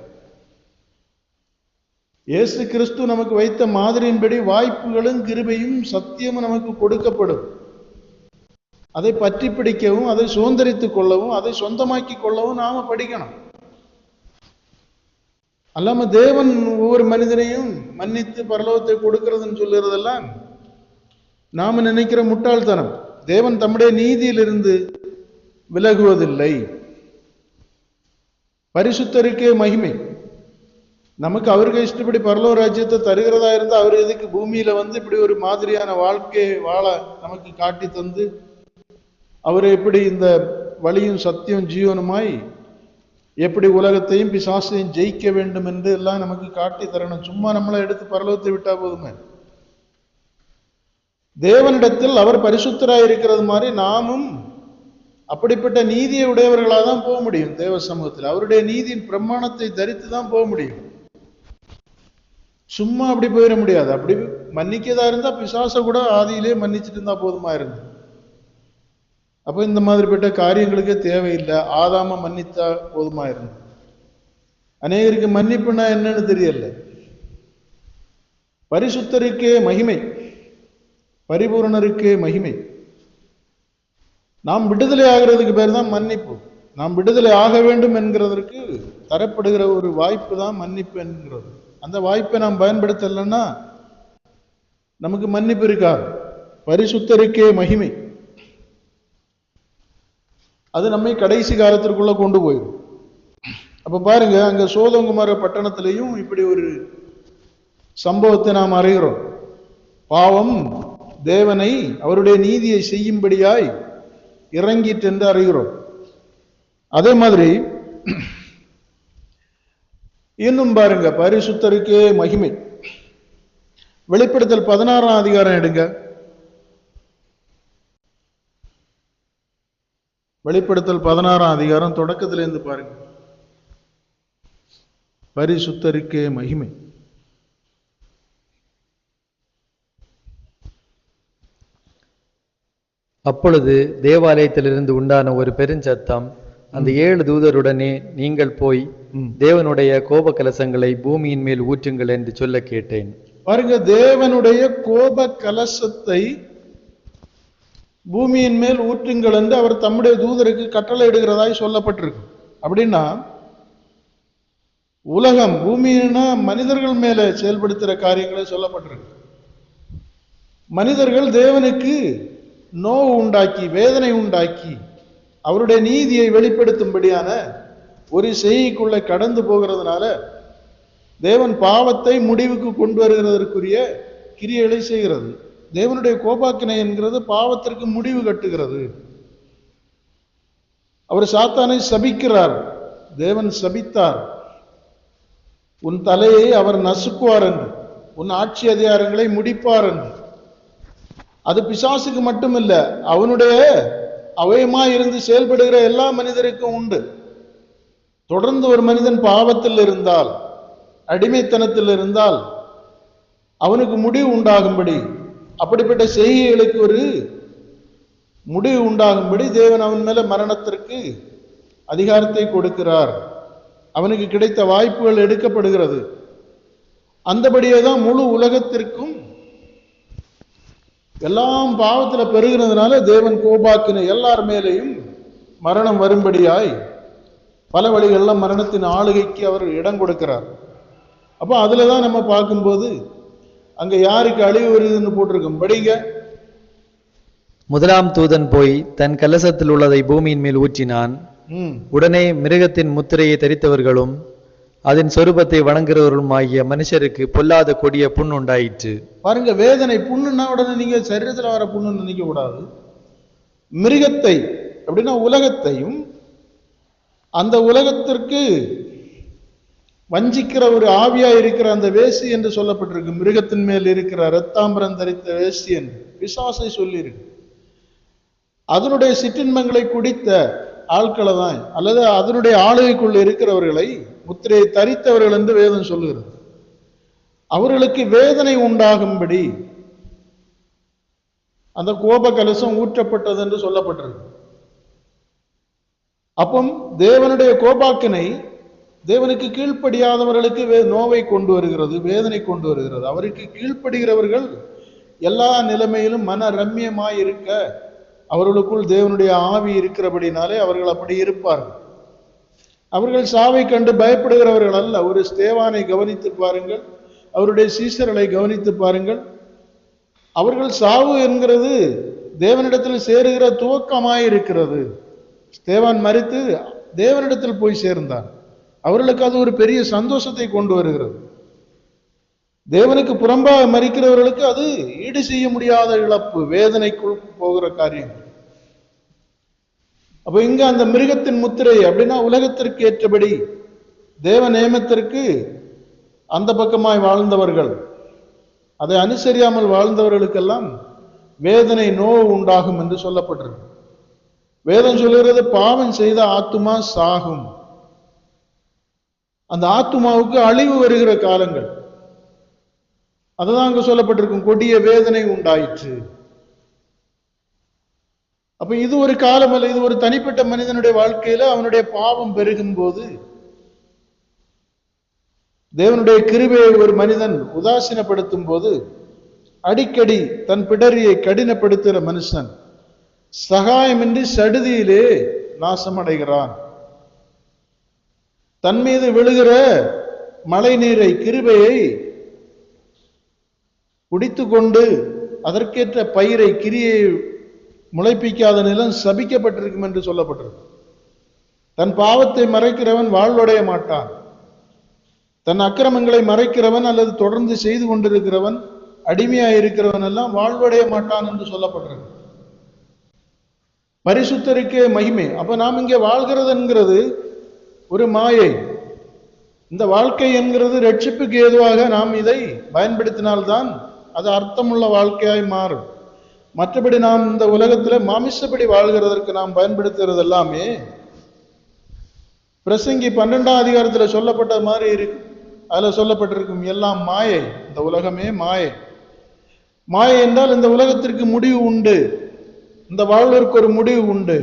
இயேசு கிறிஸ்து நமக்கு வைத்த மாதிரியின்படி வாய்ப்புகளும் கிருபையும் சத்தியமும் நமக்கு கொடுக்கப்படும். அதை பற்றி பிடிக்கவும், அதை சுதந்திரித்துக் கொள்ளவும், அதை சொந்தமாக்கி கொள்ளவும் நாம படிக்கணும். அல்லாம தேவன் ஒவ்வொரு மனிதனையும் மன்னித்து பரலோகத்தை கொடுக்கிறதுன்னு சொல்லுறதெல்லாம் நாம நினைக்கிற முட்டாள்தனம். தேவன் தம்முடைய நீதியிலிருந்து விலகுவதில்லை. பரிசுத்தருக்கே மகிமை. நமக்கு அவருக்கு இஷ்டப்படி பரலோக ராஜ்யத்தை தருகிறதா இருந்தா அவர் எதுக்கு பூமியில வந்து இப்படி ஒரு மாதிரியான வாழ்க்கையை வாழ நமக்கு காட்டி தந்து, அவர் எப்படி இந்த வழியும் சத்தியம் ஜீவனுமாய் எப்படி உலகத்தையும் பிசாசையும் ஜெயிக்க வேண்டும் என்று எல்லாம் நமக்கு காட்டி தரணும். சும்மா நம்மளை எடுத்து பரலோகத்தை விட்டா போதுமே. தேவனிடத்தில் அவர் பரிசுத்தராய் இருக்கிறது மாதிரி நாமும் அப்படிப்பட்ட நீதியை உடையவர்களாக தான் போக முடியும். தேவ சமூகத்தில் அவருடைய நீதியின் பிரமாணத்தை தரித்து தான் போக முடியும். சும்மா அப்படி போயிட முடியாது. அப்படி மன்னிக்கதா இருந்தா பிசாச கூட ஆதியிலே மன்னிச்சுட்டு இருந்தா போதுமா இருந்து. அப்ப இந்த மாதிரிப்பட்ட காரியங்களுக்கே தேவையில்லை. ஆதாம மன்னித்தா போதுமா இருந்து. அநேகருக்கு மன்னிப்புனா என்னன்னு தெரியல. பரிசுத்தருக்கே மகிமை, பரிபூரணருக்கே மகிமை. நாம் விடுதலை ஆகிறதுக்கு பேர் தான் மன்னிப்பு. நாம் விடுதலை ஆக வேண்டும் என்கிறதற்கு தரப்படுகிற ஒரு வாய்ப்பு தான் மன்னிப்பு என்கிறது. அந்த வாய்ப்பை நாம் பயன்படுத்தலைன்னா நமக்கு மன்னிப்பு இருக்காது. பரிசுத்தருக்கே மகிமை, அது நம்மை கடைசி காலத்திற்குள்ள கொண்டு போயிடும். அப்ப பாருங்க, அங்க சோதோங்குமார பட்டணத்திலையும் இப்படி ஒரு சம்பவத்தை நாம் அறிகிறோம். பாவம் தேவனை அவருடைய நீதியை செய்யும்படியாய் இறங்கிட்டு என்று அறிகிறோம். அதே மாதிரி இன்னும் பாருங்க, பரிசுத்தருக்கே மகிமை. வெளிப்படுத்தல் 16ஆம் அதிகாரம் எடுங்க. வெளிப்படுத்தல் 16ஆம் அதிகாரம் தொடக்கத்திலிருந்து பாருங்க. பரிசுத்தருக்கே மகிமை. அப்பொழுது தேவாலயத்திலிருந்து உண்டான ஒரு பெருஞ்சத்தம், அந்த 7 தூதருடனே நீங்கள் போய் தேவனுடைய கோப கலசங்களை பூமியின் மேல் ஊற்றுங்கள் என்று சொல்ல கேட்டேன். பாருங்க, தேவனுடைய கோப கலசத்தை பூமியின் மேல் ஊற்றுங்கள் என்று அவர் தம்முடைய தூதருக்கு கட்டளை இடுகிறதாய் சொல்லப்பட்டிருக்கு. அப்படின்னா உலகம், பூமியினா மனிதர்கள் மேல செயல்படுத்துகிற காரியங்களை சொல்லப்பட்டிருக்கு. மனிதர்கள் தேவனுக்கு நோவு உண்டாக்கி, வேதனை உண்டாக்கி, அவருடைய நீதியை வெளிப்படுத்தும்படியான ஒரு செய்திக்குள்ளே கடந்து போகிறதுனால தேவன் பாவத்தை முடிவுக்கு கொண்டு வருகிறதற்குரிய கிரியைகளை செய்கிறது. தேவனுடைய கோபாக்கினை என்கிறது பாவத்திற்கு முடிவு கட்டுகிறது. அவர் சாத்தானை சபிக்கிறார். தேவன் சபித்தார், உன் தலையை அவர் நசுக்குவார் என்று, உன் ஆட்சி அதிகாரங்களை முடிப்பார் என்று. அது பிசாசுக்கு மட்டுமில்ல, அவனுடைய அவயமாய் இருந்து செயல்படுகிற எல்லா மனிதருக்கும் உண்டு. தொடர்ந்து ஒரு மனிதன் பாவத்தில் இருந்தால், அடிமைத்தனத்தில் இருந்தால் அவனுக்கு முடிவு உண்டாகும்படி, அப்படிப்பட்ட செய்கைகளுக்கு ஒரு முடிவு உண்டாகும்படி தேவன் அவன் மேல மரணத்திற்கு அதிகாரத்தை கொடுக்கிறார். அவனுக்கு கிடைத்த வாய்ப்புகள் எடுக்கப்படுகிறது. அந்தபடியே தான் முழு உலகத்திற்கும் எல்லாம் பாவத்துல பெருகிறதுனால தேவன் கோபாக்கின எல்லார் மேலேயும் மரணம் வரும்படியாய் பல வழிகள்ல மரணத்தின் ஆளுகைக்கு அவர் இடம் கொடுக்கிறார். அப்போ அதுலதான் நம்ம பார்க்கும்போது அங்க யாருக்கு அழிவு வருதுன்னு போட்டிருக்கோம். படிங்க. முதலாம் தூதன் போய் தன் கலசத்தில் உள்ளதை பூமியின் மேல் ஊற்றினான். உடனே மிருகத்தின் முத்திரையை தரித்தவர்களும் அதன் சொரூபத்தை வணங்குகிறவர்களும் ஆகிய மனுஷருக்கு பொல்லாத கொடிய புண் உண்டாயிற்று. பாருங்க, வேதனை. புண்ணுன்னா உடனே நீங்க சரீரத்தில் வர புண்ணுன்னு நினைக்க கூடாது. மிருகத்தை அப்படின்னா உலகத்தையும், அந்த உலகத்திற்கு வஞ்சிக்கிற ஒரு ஆவியா இருக்கிற அந்த வேசி என்று சொல்லப்பட்டிருக்கு. மிருகத்தின் மேல் இருக்கிற இரத்தாம்பரம் தரித்த வேசி என்று பிசாசை சொல்லியிருக்கு. அதனுடைய சிற்றின்பங்களை குடித்த ஆட்களை தான், அல்லது அதனுடைய ஆளுகைக்குள்ள இருக்கிறவர்களை முத்திரையை தரித்தவர்கள் என்று வேதம் சொல்லுகிறது. அவர்களுக்கு வேதனை உண்டாகும்படி அந்த கோப கலசம் ஊற்றப்பட்டது என்று சொல்லப்பட்டிருக்கு. அப்போ தேவனுடைய கோபாக்கினை தேவனுக்கு கீழ்ப்படியாதவர்களுக்கு நோவை கொண்டு வருகிறது, வேதனை கொண்டு வருகிறது. அவருக்கு கீழ்ப்படுகிறவர்கள் எல்லா நிலைமையிலும் மன ரம்யமாய் இருக்க அவர்களுக்குள் தேவனுடைய ஆவி இருக்கிறபடினாலே அவர்கள் அப்படி இருப்பார்கள். அவர்கள் சாவை கண்டு பயப்படுகிறவர்கள் அல்ல. ஒரு ஸ்தேவானை கவனித்து பாருங்கள், அவருடைய சீசர்களை கவனித்து பாருங்கள். அவர்கள் சாவு என்கிறது தேவனிடத்தில் சேருகிற துவக்கமாயிருக்கிறது. ஸ்தேவான் மரித்து தேவனிடத்தில் போய் சேர்ந்தார். அவர்களுக்கு அது ஒரு பெரிய சந்தோஷத்தை கொண்டு வருகிறது. தேவனுக்கு புறம்பாக மரிக்கிறவர்களுக்கு அது ஈடு செய்ய முடியாத இழப்பு, வேதனைக்குள் போகிற காரியம். அப்ப இங்க அந்த மிருகத்தின் முத்திரை அப்படின்னா உலகத்திற்கு ஏற்றபடி தேவ நேமத்திற்கு அந்த பக்கமாய் வாழ்ந்தவர்கள், அதை அனுசரியாமல் வாழ்ந்தவர்களுக்கெல்லாம் வேதனை நோவு உண்டாகும் என்று சொல்லப்பட்டிருக்கு. வேதம் சொல்லுகிறது, பாவம் செய்த ஆத்துமா சாகும். அந்த ஆத்துமாவுக்கு அழிவு வருகிற காலங்கள், அதுதான் அங்க சொல்லப்பட்டிருக்கும். கொடிய வேதனை உண்டாயிற்று. அப்ப இது ஒரு காலம் அல்ல, இது ஒரு தனிப்பட்ட மனிதனுடைய வாழ்க்கையில அவனுடைய பாவம் பெருகும் போது தேவனுடைய கிருபையை ஒரு மனிதன் உதாசீனப்படுத்தும் போது, அடிக்கடி தன் பிடரியை கடினப்படுத்துகிற மனுஷன் சகாயமின்றி சடுதியிலே நாசமடைகிறான். தன் மீது விழுகிற மழை நீரை, கிருபையை குடித்து கொண்டு அதற்கேற்ற பயிரை, கிரியை முளைப்பிக்காத நிலம் சபிக்கப்பட்டிருக்கும் என்று சொல்லப்பட்டிருக்கு. தன் பாவத்தை மறைக்கிறவன் வாழ்வடைய மாட்டான். தன் அக்கிரமங்களை மறைக்கிறவன் அல்லது தொடர்ந்து செய்து கொண்டிருக்கிறவன், அடிமையாயிருக்கிறவன் எல்லாம் வாழ்வடைய மாட்டான் என்று சொல்லப்பட்டிருக்கு. பரிசுத்தருக்கே மகிமை. அப்ப நாம் இங்கே வாழ்கிறது என்கிறது ஒரு மாயை. இந்த வாழ்க்கை என்கிறது ரட்சிப்புக்கு ஏதுவாக நாம் இதை பயன்படுத்தினால்தான் அது அர்த்தமுள்ள வாழ்க்கையாய் மாறும். மற்றபடி நாம் இந்த உலகத்துல மாமிசப்படி வாழ்கிறதற்கு நாம் பயன்படுத்துகிறது எல்லாமே பிரசங்கி 12ஆம் அதிகாரத்துல சொல்லப்பட்ட மாதிரி இருக்கு. அதுல சொல்லப்பட்டிருக்கும் எல்லாம் மாயை. இந்த உலகமே மாயை. மாயை என்றால் இந்த உலகத்திற்கு முடிவு உண்டு. இந்த வாழ்விற்கு ஒரு முடிவு உண்டு.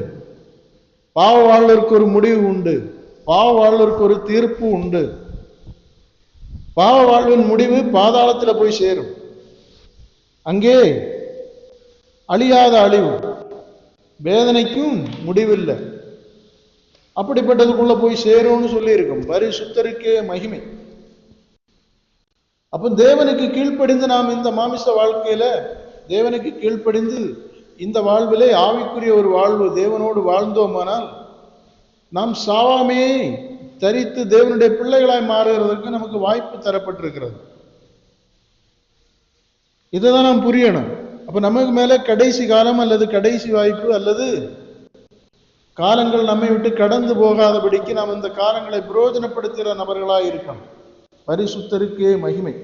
பாவ வாழ்விற்கு ஒரு முடிவு உண்டு. பாவ வாழ்விற்கு ஒரு தீர்ப்பு உண்டு. பாவ வாழ்வின் முடிவு பாதாளத்துல போய் சேரும். அங்கே அழியாத அழிவு, வேதனைக்கும் முடிவில்லை. அப்படிப்பட்டதுக்குள்ள போய் சேரும்னு சொல்லி இருக்கும். பரிசுத்தருக்கே மகிமை. அப்ப தேவனுக்கு கீழ்ப்படிந்து நாம் இந்த மாமிச வாழ்க்கையில தேவனுக்கு கீழ்ப்படிந்து இந்த வாழ்விலே ஆவிக்குரிய ஒரு வாழ்வு தேவனோடு வாழ்ந்தோமானால் நாம் சாவாமே தரித்து தேவனுடைய பிள்ளைகளாய் மாறுகிறதற்கு நமக்கு வாய்ப்பு தரப்பட்டிருக்கிறது. இதுதான் நாம் புரியணும். அப்ப நமக்கு மேல கடைசி காலம் அல்லது கடைசி வாய்ப்பு அல்லது காலங்கள் நம்மை விட்டு கடந்து போகாதபடிக்கு நாம் இந்த காலங்களை பிரயோஜனப்படுத்துகிற நபர்களாய் இருக்கணும். பரிசுத்தருக்கே மகிமை.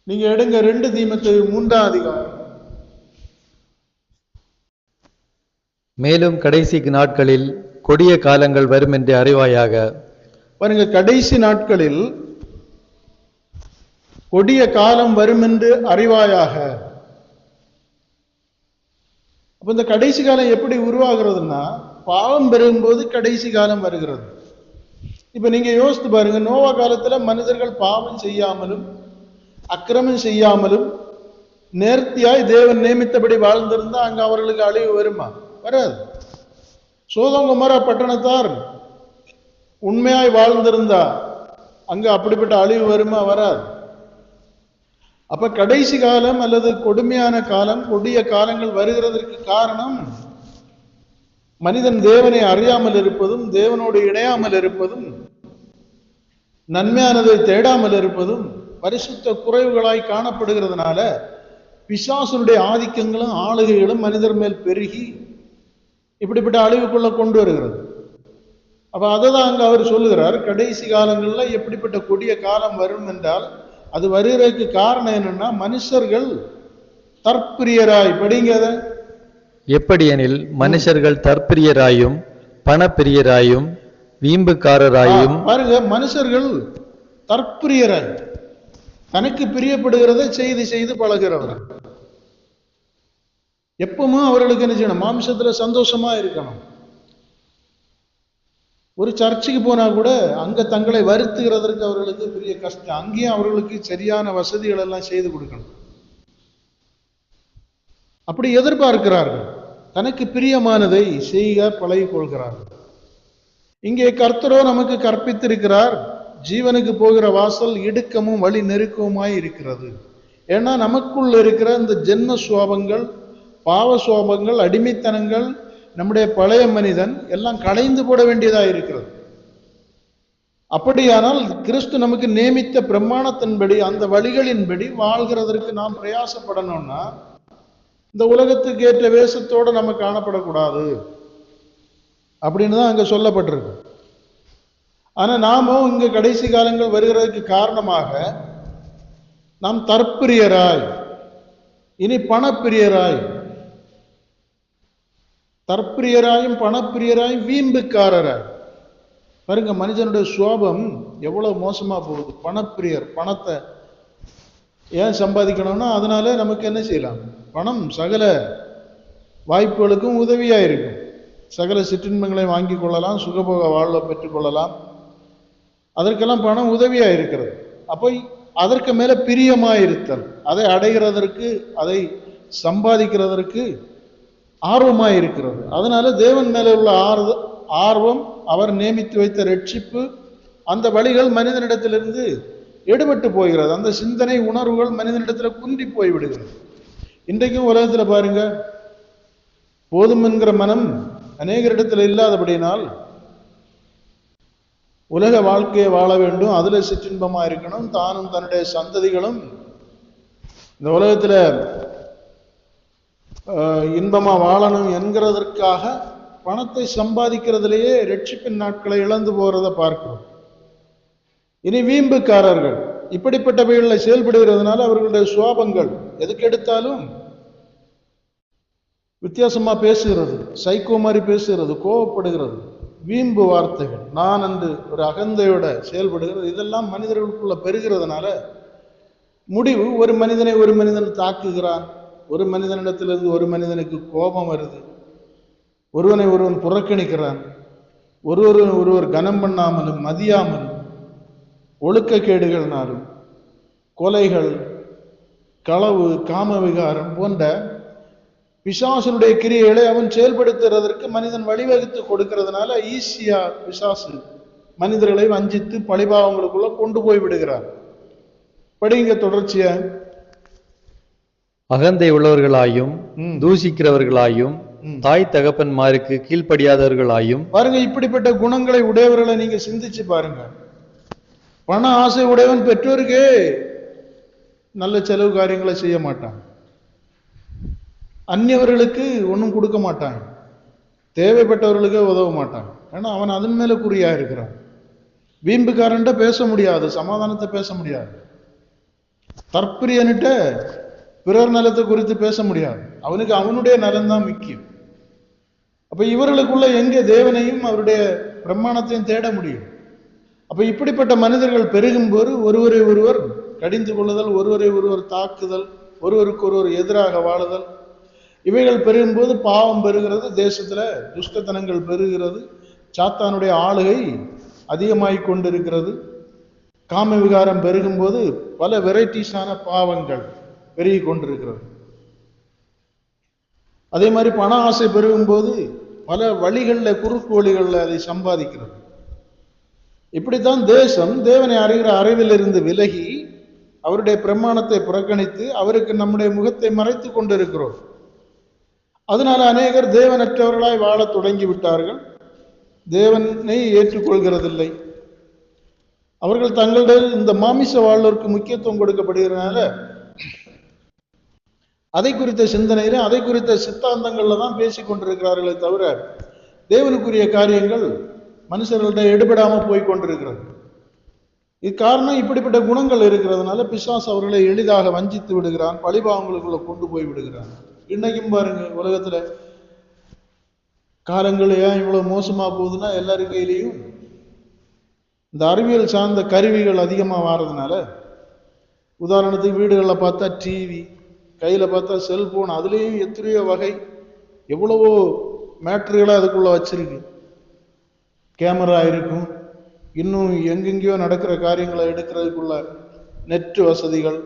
நீங்க எடுங்க 2 தீமோத்தேயு 3ஆம் அதிகாரம். மேலும் கடைசி நாட்களில் கொடிய காலங்கள் வரும் என்று அறிவாயாக. பாருங்க, கடைசி நாட்களில் கொடிய காலம் வரும் என்று அறிவாயாக. அப்ப இந்த கடைசி காலம் எப்படி உருவாகிறதுனா, பாவம் பெருகும்போது கடைசி காலம் வருகிறது. இப்ப நீங்க யோசித்து பாருங்க, நோவா காலத்துல மனிதர்கள் பாவம் செய்யாமலும் அக்கிரமம் செய்யாமலும் நேர்த்தியாய் தேவன் நியமித்தபடி வாழ்ந்திருந்தா அங்க அவர்களுக்கு அழிவு வருமா? வராது. சோதோம் கொமோரா பட்டணத்தார் உண்மையாய் வாழ்ந்திருந்தா அங்க அப்படிப்பட்ட அழிவு வருமா? வராது. அப்ப கடைசி காலம் அல்லது கொடுமையான காலம், கொடிய காலங்கள் வருகிறதற்கு காரணம் மனிதன் தேவனை அறியாமல் இருப்பதும், தேவனோடு இணையாமல் இருப்பதும், நன்மையானதை தேடாமல் இருப்பதும் பரிசுத்த குறைவுகளாய் காணப்படுகிறதுனால பிசாசுடைய ஆதிக்கங்களும் ஆளுகைகளும் மனிதர் மேல் பெருகி இப்படிப்பட்ட அழிவுக்குள்ள கொண்டு வருகிறது. அப்ப அதை தான் அங்க அவர் சொல்லுகிறார். கடைசி காலங்கள்ல எப்படிப்பட்ட கொடிய காலம் வரும் என்றால் அது வருகிறதுக்கு காரணம் என்னன்னா, மனுஷர்கள் தற்பிரியராய். படிங்கத. எப்படி எனில் மனுஷர்கள் தற்பிரியராயும் பணப்பிரியராயும் வீம்புக்காரராயும். பாருங்க, மனுஷர்கள் தற்பிரியராய், தனக்கு பிரியப்படுகிறதை செய்து செய்து பழகிறவர். எப்பவும் அவர்களுக்கு என்ன செய்யணும்? மாம்சத்துல சந்தோஷமா இருக்கணும். ஒரு சர்ச்சுக்கு போனா கூட அங்க தங்களை வருத்துகிறதற்கு அவர்களுக்கு பெரிய கஷ்டம். அங்கேயும் அவர்களுக்கு சரியான வசதிகள் எல்லாம் செய்து கொடுக்கணும். அப்படி எதிர்பார்க்கிறார்கள். தனக்கு பிரியமானதை செய்ய பழகிக் கொள்கிறார்கள். இங்கே கர்த்தரோ நமக்கு கற்பித்திருக்கிறார், ஜீவனுக்கு போகிற வாசல் இடுக்கமும் வழி நெருக்கமுமாய் இருக்கிறது. ஏன்னா நமக்குள்ள இருக்கிற இந்த ஜென்ம சுவாபங்கள், பாவ சுவாபங்கள், அடிமைத்தனங்கள், நம்முடைய பழைய மனிதன் எல்லாம் களைந்து போட வேண்டியதா இருக்கிறது. அப்படியானால் கிறிஸ்து நமக்கு நியமித்த பிரமாணத்தின்படி அந்த வழிகளின்படி வாழ்கிறதற்கு நாம் பிரயாசப்படணும்னா இந்த உலகத்துக்கு ஏற்ற வேஷத்தோடு நம்ம காணப்படக்கூடாது அப்படின்னு தான் அங்க சொல்லப்பட்டிருக்கு. ஆனா நாமும் இங்க கடைசி காலங்கள் வருகிறதுக்கு காரணமாக நாம் தற்பிரியராய், இனி பணப்பிரியராய், தற்பிரியராயும் பணப்பிரியராயும் வீம்புக்காரராய். பாருங்க, மனுஷனுடைய சுவாபம் எவ்வளவு மோசமா போகுது. பணப்பிரியர், பணத்தை ஏன் சம்பாதிக்கணும்னா அதனால நமக்கு என்ன செய்யலாம்? பணம் சகல வாய்ப்புகளுக்கும் உதவியா இருக்கும். சகல சிற்றின்பங்களை வாங்கி கொள்ளலாம், சுகபோக வாழ்வை பெற்றுக்கொள்ளலாம். அதற்கெல்லாம் பணம் உதவியா இருக்கிறது. அப்போ அதற்கு மேல பிரியமாயிருத்தல், அதை அடைகிறதற்கு, அதை சம்பாதிக்கிறதற்கு ஆர்வமாய் இருக்கிறது. அதனால தேவன் மேல உள்ள ஆர்வம், அவர் நியமித்து வைத்த ரட்சிப்பு, அந்த வழிகள் மனிதனிடத்திலிருந்து எடுபட்டு போகிறது. அந்த சிந்தனை உணர்வுகள் மனிதனிடத்துல குன்றி போய் விடுகிறது. இன்றைக்கும் உலகத்துல பாருங்க, போதும் என்கிற மனம் அநேகரிடத்துல இல்லாதபடினால் உலக வாழ்க்கையை வாழ வேண்டும், அதுல சிற்றின்பமா இருக்கணும், தானும் தன்னுடைய சந்ததிகளும் இந்த உலகத்துல இன்பமா வாழணும் என்கிறதற்காக பணத்தை சம்பாதிக்கிறதுலேயே ரட்சிப்பின் நாட்களை இழந்து போறதை பார்க்கிறோம். இனி வீம்புக்காரர்கள் இப்படிப்பட்டவைகளில் செயல்படுகிறதுனால அவர்களுடைய சுவாபங்கள் எதுக்கு எடுத்தாலும் வித்தியாசமா பேசுகிறது, சைக்கோ மாதிரி பேசுகிறது, கோவப்படுகிறது, வீம்பு வார்த்தைகள், நான் என்று ஒரு அகந்தையோட செயல்படுகிறது. இதெல்லாம் மனிதர்களுக்குள்ள பெருகிறதுனால முடிவு, ஒரு மனிதன் தாக்குகிறான், ஒரு மனிதனிடத்திலிருந்து ஒரு மனிதனுக்கு கோபம் வருது, ஒருவனை ஒருவன் புறக்கணிக்கிறான், ஒருவர் கனம் பண்ணாமலும் மதியாமலும் ஒழுக்கக்கேடுகள்னாலும் கொலைகள், களவு, காம விகாரம் போன்ற பிசாசனுடைய கிரியைகளை அவன் செயல்படுத்துறதற்கு மனிதன் வழிவகுத்து கொடுக்கிறதுனால ஈஸியா பிசாசு மனிதர்களை வஞ்சித்து பழிபாவங்களுக்குள்ள கொண்டு போய் விடுகிறார். படிங்க தொடர்ச்சியா. அகந்தை உள்ளவர்களாயும் தூஷிக்கிறவர்களாயும் தாய் தகப்பன்மாருக்கு கீழ்ப்படியாதவர்களாயும். பாருங்க, இப்படிப்பட்ட குணங்களை உடையவர்களை நீங்க சிந்திச்சு பாருங்க. பண ஆசை உடையவன் பெற்றோருக்கே நல்ல செலவு காரியங்களை செய்ய மாட்டான், அந்நியவர்களுக்கு ஒன்றும் கொடுக்க மாட்டான், தேவைப்பட்டவர்களுக்கே உதவ மாட்டான். ஏன்னா அவன் அதன் மேல குறியா இருக்கிறான். வீம்புக்காரன்ட்ட பேச முடியாது, சமாதானத்தை பேச முடியாது, தற்பிரியன்ட்ட பிறர் நலத்தை குறித்து பேச முடியாது, அவனுக்கு அவனுடைய நலன்தான் முக்கியம். அப்ப இவர்களுக்குள்ள எங்கே தேவனையும் அவருடைய பிரமாணத்தையும் தேட முடியும்? அப்ப இப்படிப்பட்ட மனிதர்கள் பெருகும்போது ஒருவரை ஒருவர் கடிந்து கொள்ளுதல், ஒருவரை ஒருவர் தாக்குதல், ஒருவருக்கு ஒருவர் எதிராக வாழுதல், இவைகள் பெருகும்போது பாவம் பெருகிறது, தேசத்துல துஷ்டத்தனங்கள் பெருகிறது, சாத்தானுடைய ஆளுகை அதிகமாகிக் கொண்டிருக்கிறது. காம விகாரம் பெருகும்போது பல வெரைட்டிஸான பாவங்கள் பெருகி கொண்டிருக்கிறது. அதே மாதிரி பண ஆசை பெருகும்போது பல வழிகளில், குறுக்கு வழிகளில் அதை சம்பாதிக்கிறது. இப்படித்தான் தேசம் தேவனை அறிகிற அறிவில் இருந்து விலகி அவருடைய பிரமாணத்தை புறக்கணித்து அவருக்கு நம்முடைய முகத்தை மறைத்து கொண்டிருக்கிறோம். அதனால அநேகர் தேவனற்றவர்களாய் வாழ தொடங்கி விட்டார்கள், தேவனை ஏற்றுக்கொள்கிறதில்லை. அவர்கள் தங்களுடைய இந்த மாமிச வாழ்வதற்கு முக்கியத்துவம் கொடுக்கப்படுகிறதுனால அதை குறித்த சிந்தனையில, அதை குறித்த சித்தாந்தங்கள்ல தான் பேசிக் கொண்டிருக்கிறார்களே தவிர தேவனுக்குரிய காரியங்கள் மனுஷர்கள்ட்ட எடுபடாம போய் கொண்டிருக்கிறது. இது காரணம், இப்படிப்பட்ட குணங்கள் இருக்கிறதுனால பிசாசு அவர்களை எளிதாக வஞ்சித்து விடுகிறான், பழிபாவங்களுக்குள்ள கொண்டு போய் விடுகிறான். இன்னைக்கும் பாருங்க, உலகத்துல காலங்கள் ஏன் இவ்வளவு மோசமா போகுதுன்னா எல்லாரு கையிலையும் இந்த அறிவியல் சார்ந்த கருவிகள் அதிகமா வாரதுனால, உதாரணத்துக்கு வீடுகளில் பார்த்தா டிவி, கையில பார்த்தா செல்போன், அதுலேயும் எத்தனையோ வகை, எவ்வளவோ மேட்ருகளை அதுக்குள்ள வச்சிருக்கு. கேமரா இருக்கும், இன்னும் எங்கெங்கேயோ நடக்கிற காரியங்களை எடுக்கிறதுக்குள்ள நெட் வசதிகள்,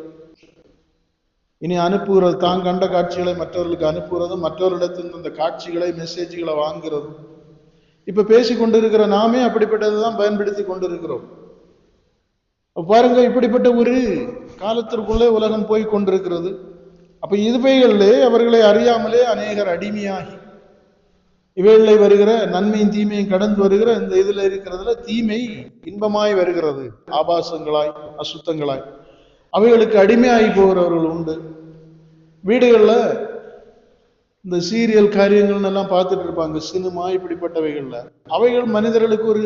இனி அனுப்புகிறது, தான் கண்ட காட்சிகளை மற்றவர்களுக்கு அனுப்புகிறது, மற்றவர்களிடத்தில் இந்த காட்சிகளை மெசேஜ்களை வாங்குறது. இப்ப பேசி கொண்டிருக்கிற நாமே அப்படிப்பட்டதுதான் பயன்படுத்தி கொண்டிருக்கிறோம். பாருங்க, இப்படிப்பட்ட ஒரு காலத்திற்குள்ளே உலகம் போய் கொண்டிருக்கிறது. அப்ப இவைகளிலே அவர்களை அறியாமலே அநேகர் அடிமையாகி இவைகளை வருகிற நன்மையும் தீமையும் கடந்து வருகிற இந்த இதுல இருக்கிறதுல தீமை இன்பமாய் வருகிறது, ஆபாசங்களாய் அசுத்தங்களாய் அவைகளுக்கு அடிமையாகி போகிறவர்கள் உண்டு. வீடுகள்ல இந்த சீரியல் காரியங்கள் எல்லாம் பார்த்துட்டு இருப்பாங்க, சினிமா, இப்படிப்பட்டவைகள்ல அவைகள் மனிதர்களுக்கு ஒரு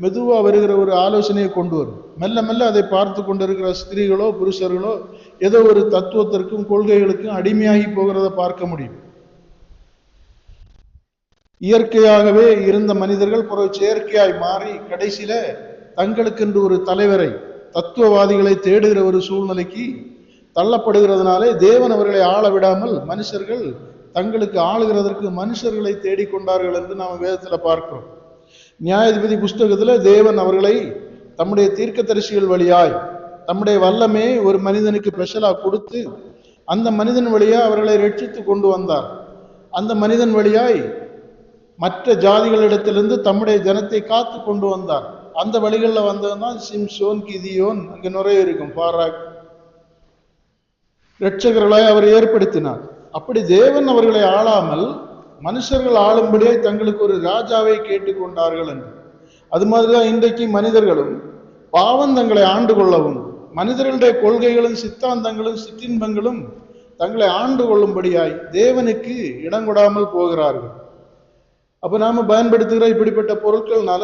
மெதுவா வருகிற ஒரு ஆலோசனையை கொண்டு வரும். மெல்ல மெல்ல அதை பார்த்து கொண்டிருக்கிற ஸ்திரீகளோ புருஷர்களோ ஏதோ ஒரு தத்துவத்திற்கும் கொள்கைகளுக்கும் அடிமையாகி போகிறத பார்க்க முடியும். இயற்கையாகவே இருந்த மனிதர்கள் பிறகு செயற்கையாய் மாறி கடைசியில தங்களுக்கென்று ஒரு தலைவரை, தத்துவவாதிகளை தேடுகிற ஒரு சூழ்நிலைக்கு தள்ளப்படுகிறதுனாலே தேவன் அவர்களை ஆள விடாமல் மனுஷர்கள் தங்களுக்கு ஆளுகிறதற்கு மனுஷர்களை தேடிக்கொண்டார்கள் என்று நாம் வேதத்துல பார்க்கிறோம். நியாயாதிபதி புஸ்தகத்துல தேவன் அவர்களை தம்முடைய தீர்க்கதரிசிகள் வழியாய் தம்முடைய வல்லமே ஒரு மனிதனுக்கு ஸ்பெஷலா கொடுத்து அந்த மனிதன் வழியா அவர்களை ரட்சித்து கொண்டு வந்தார். அந்த மனிதன் வழியாய் மற்ற ஜாதிகளிடத்திலிருந்து தம்முடைய ஜனத்தை காத்து கொண்டு வந்தார். அந்த வழிகளில் வந்ததுதான் சிம்சோன், கிதியோன், அங்கே நிறைய இருக்கும், பாராக், இரட்சகர்களாய் அவர் ஏற்படுத்தினார். அப்படி தேவன் அவர்களை ஆளாமல் மனுஷர்கள் ஆளும்படியாய் தங்களுக்கு ஒரு ராஜாவை கேட்டுக்கொண்டார்கள் என்று. அது மாதிரிதான் இன்றைக்கு மனிதர்களும் பாவம் தங்களை ஆண்டு கொள்ளவும், மனிதர்களுடைய கொள்கைகளும் சித்தாந்தங்களும் சிற்றின்பங்களும் தங்களை ஆண்டு கொள்ளும்படியாய் தேவனுக்கு இடம் கொடாமல் போகிறார்கள். அப்ப நாம பயன்படுத்துகிற இப்படிப்பட்ட பொருட்கள்னால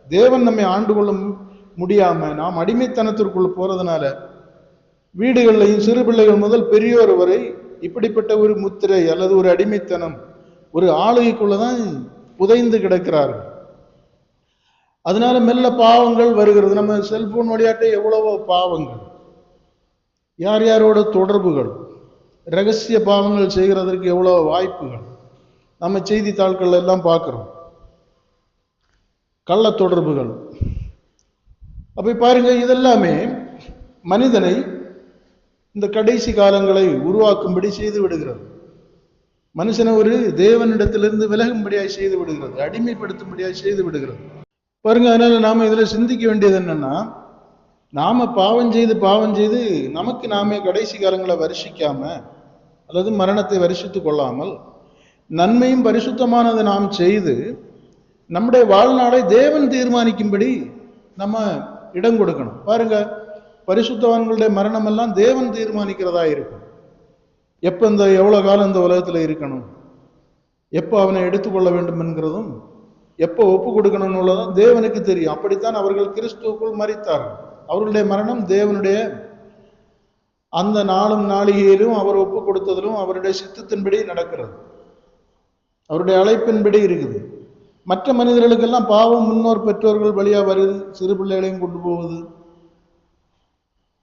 தேவன் நம்மை ஆண்டு கொள்ள முடியாம நாம் அடிமைத்தனத்திற்குள்ள போறதுனால வீடுகள்லையும் சிறு பிள்ளைகள் முதல் பெரியோர் வரை இப்படிப்பட்ட ஒரு முத்திரை அல்லது ஒரு அடிமைத்தனம், ஒரு ஆளுகைக்குள்ளதான் புதைந்து கிடக்கிறார்கள். அதனால மெல்ல பாவங்கள் வருகிறது. நம்ம செல்போன் வழியாட்டே எவ்வளவோ பாவங்கள், யார் யாரோட தொடர்புகள், ரகசிய பாவங்கள் செய்கிறதற்கு எவ்வளவு வாய்ப்புகள் நம்ம செய்தித்தாள்கள் எல்லாம் பார்க்கிறோம். கள்ள தொடர்புகள். அப்ப பாருங்க, இதெல்லாமே மனிதனை இந்த கடைசி காலங்களை உருவாக்கும்படி செய்து விடுகிறது. மனுஷனை ஒரு தேவனிடத்திலிருந்து விலகும்படியாய் செய்து விடுகிறது, அடிமைப்படுத்தும்படியாய் செய்து விடுகிறது. பாருங்க, அதனால நாம இதுல சிந்திக்க வேண்டியது என்னன்னா, நாம பாவம் செய்து நமக்கு நாமே கடைசி காலங்களை வருஷிக்காம அல்லது மரணத்தை வருஷித்துக் கொள்ளாமல் நன்மையும் பரிசுத்தமானதை நாம் செய்து நம்முடைய வாழ்நாளை தேவன் தீர்மானிக்கும்படி நம்ம இடம் கொடுக்கணும். பாருங்க, பரிசுத்தவான்களுடைய மரணம் எல்லாம் தேவன் தீர்மானிக்கிறதா இருக்கும். எப்ப எவ்வளவு காலம் இந்த உலகத்துல இருக்கணும், எப்போ அவனை எடுத்துக்கொள்ள வேண்டும் என்கிறதும் எப்போ ஒப்பு கொடுக்கணும்னு உள்ளதும் தேவனுக்கு தெரியும். அப்படித்தான் அவர்கள் கிறிஸ்துவுக்குள் மரித்தார்கள். அவர்களுடைய மரணம் தேவனுடைய அந்த நாளும் நாளிகையிலும் அவர் ஒப்பு கொடுத்ததிலும் அவருடைய சித்தத்தின்படி நடக்கிறது, அவருடைய அழைப்பின்படி இருக்குது. மற்ற மனிதர்களுக்கெல்லாம் பாவம் முன்னோர் பெற்றோர்கள் வழியா வருது, சிறு பிள்ளைகளையும் கொண்டு போகுது,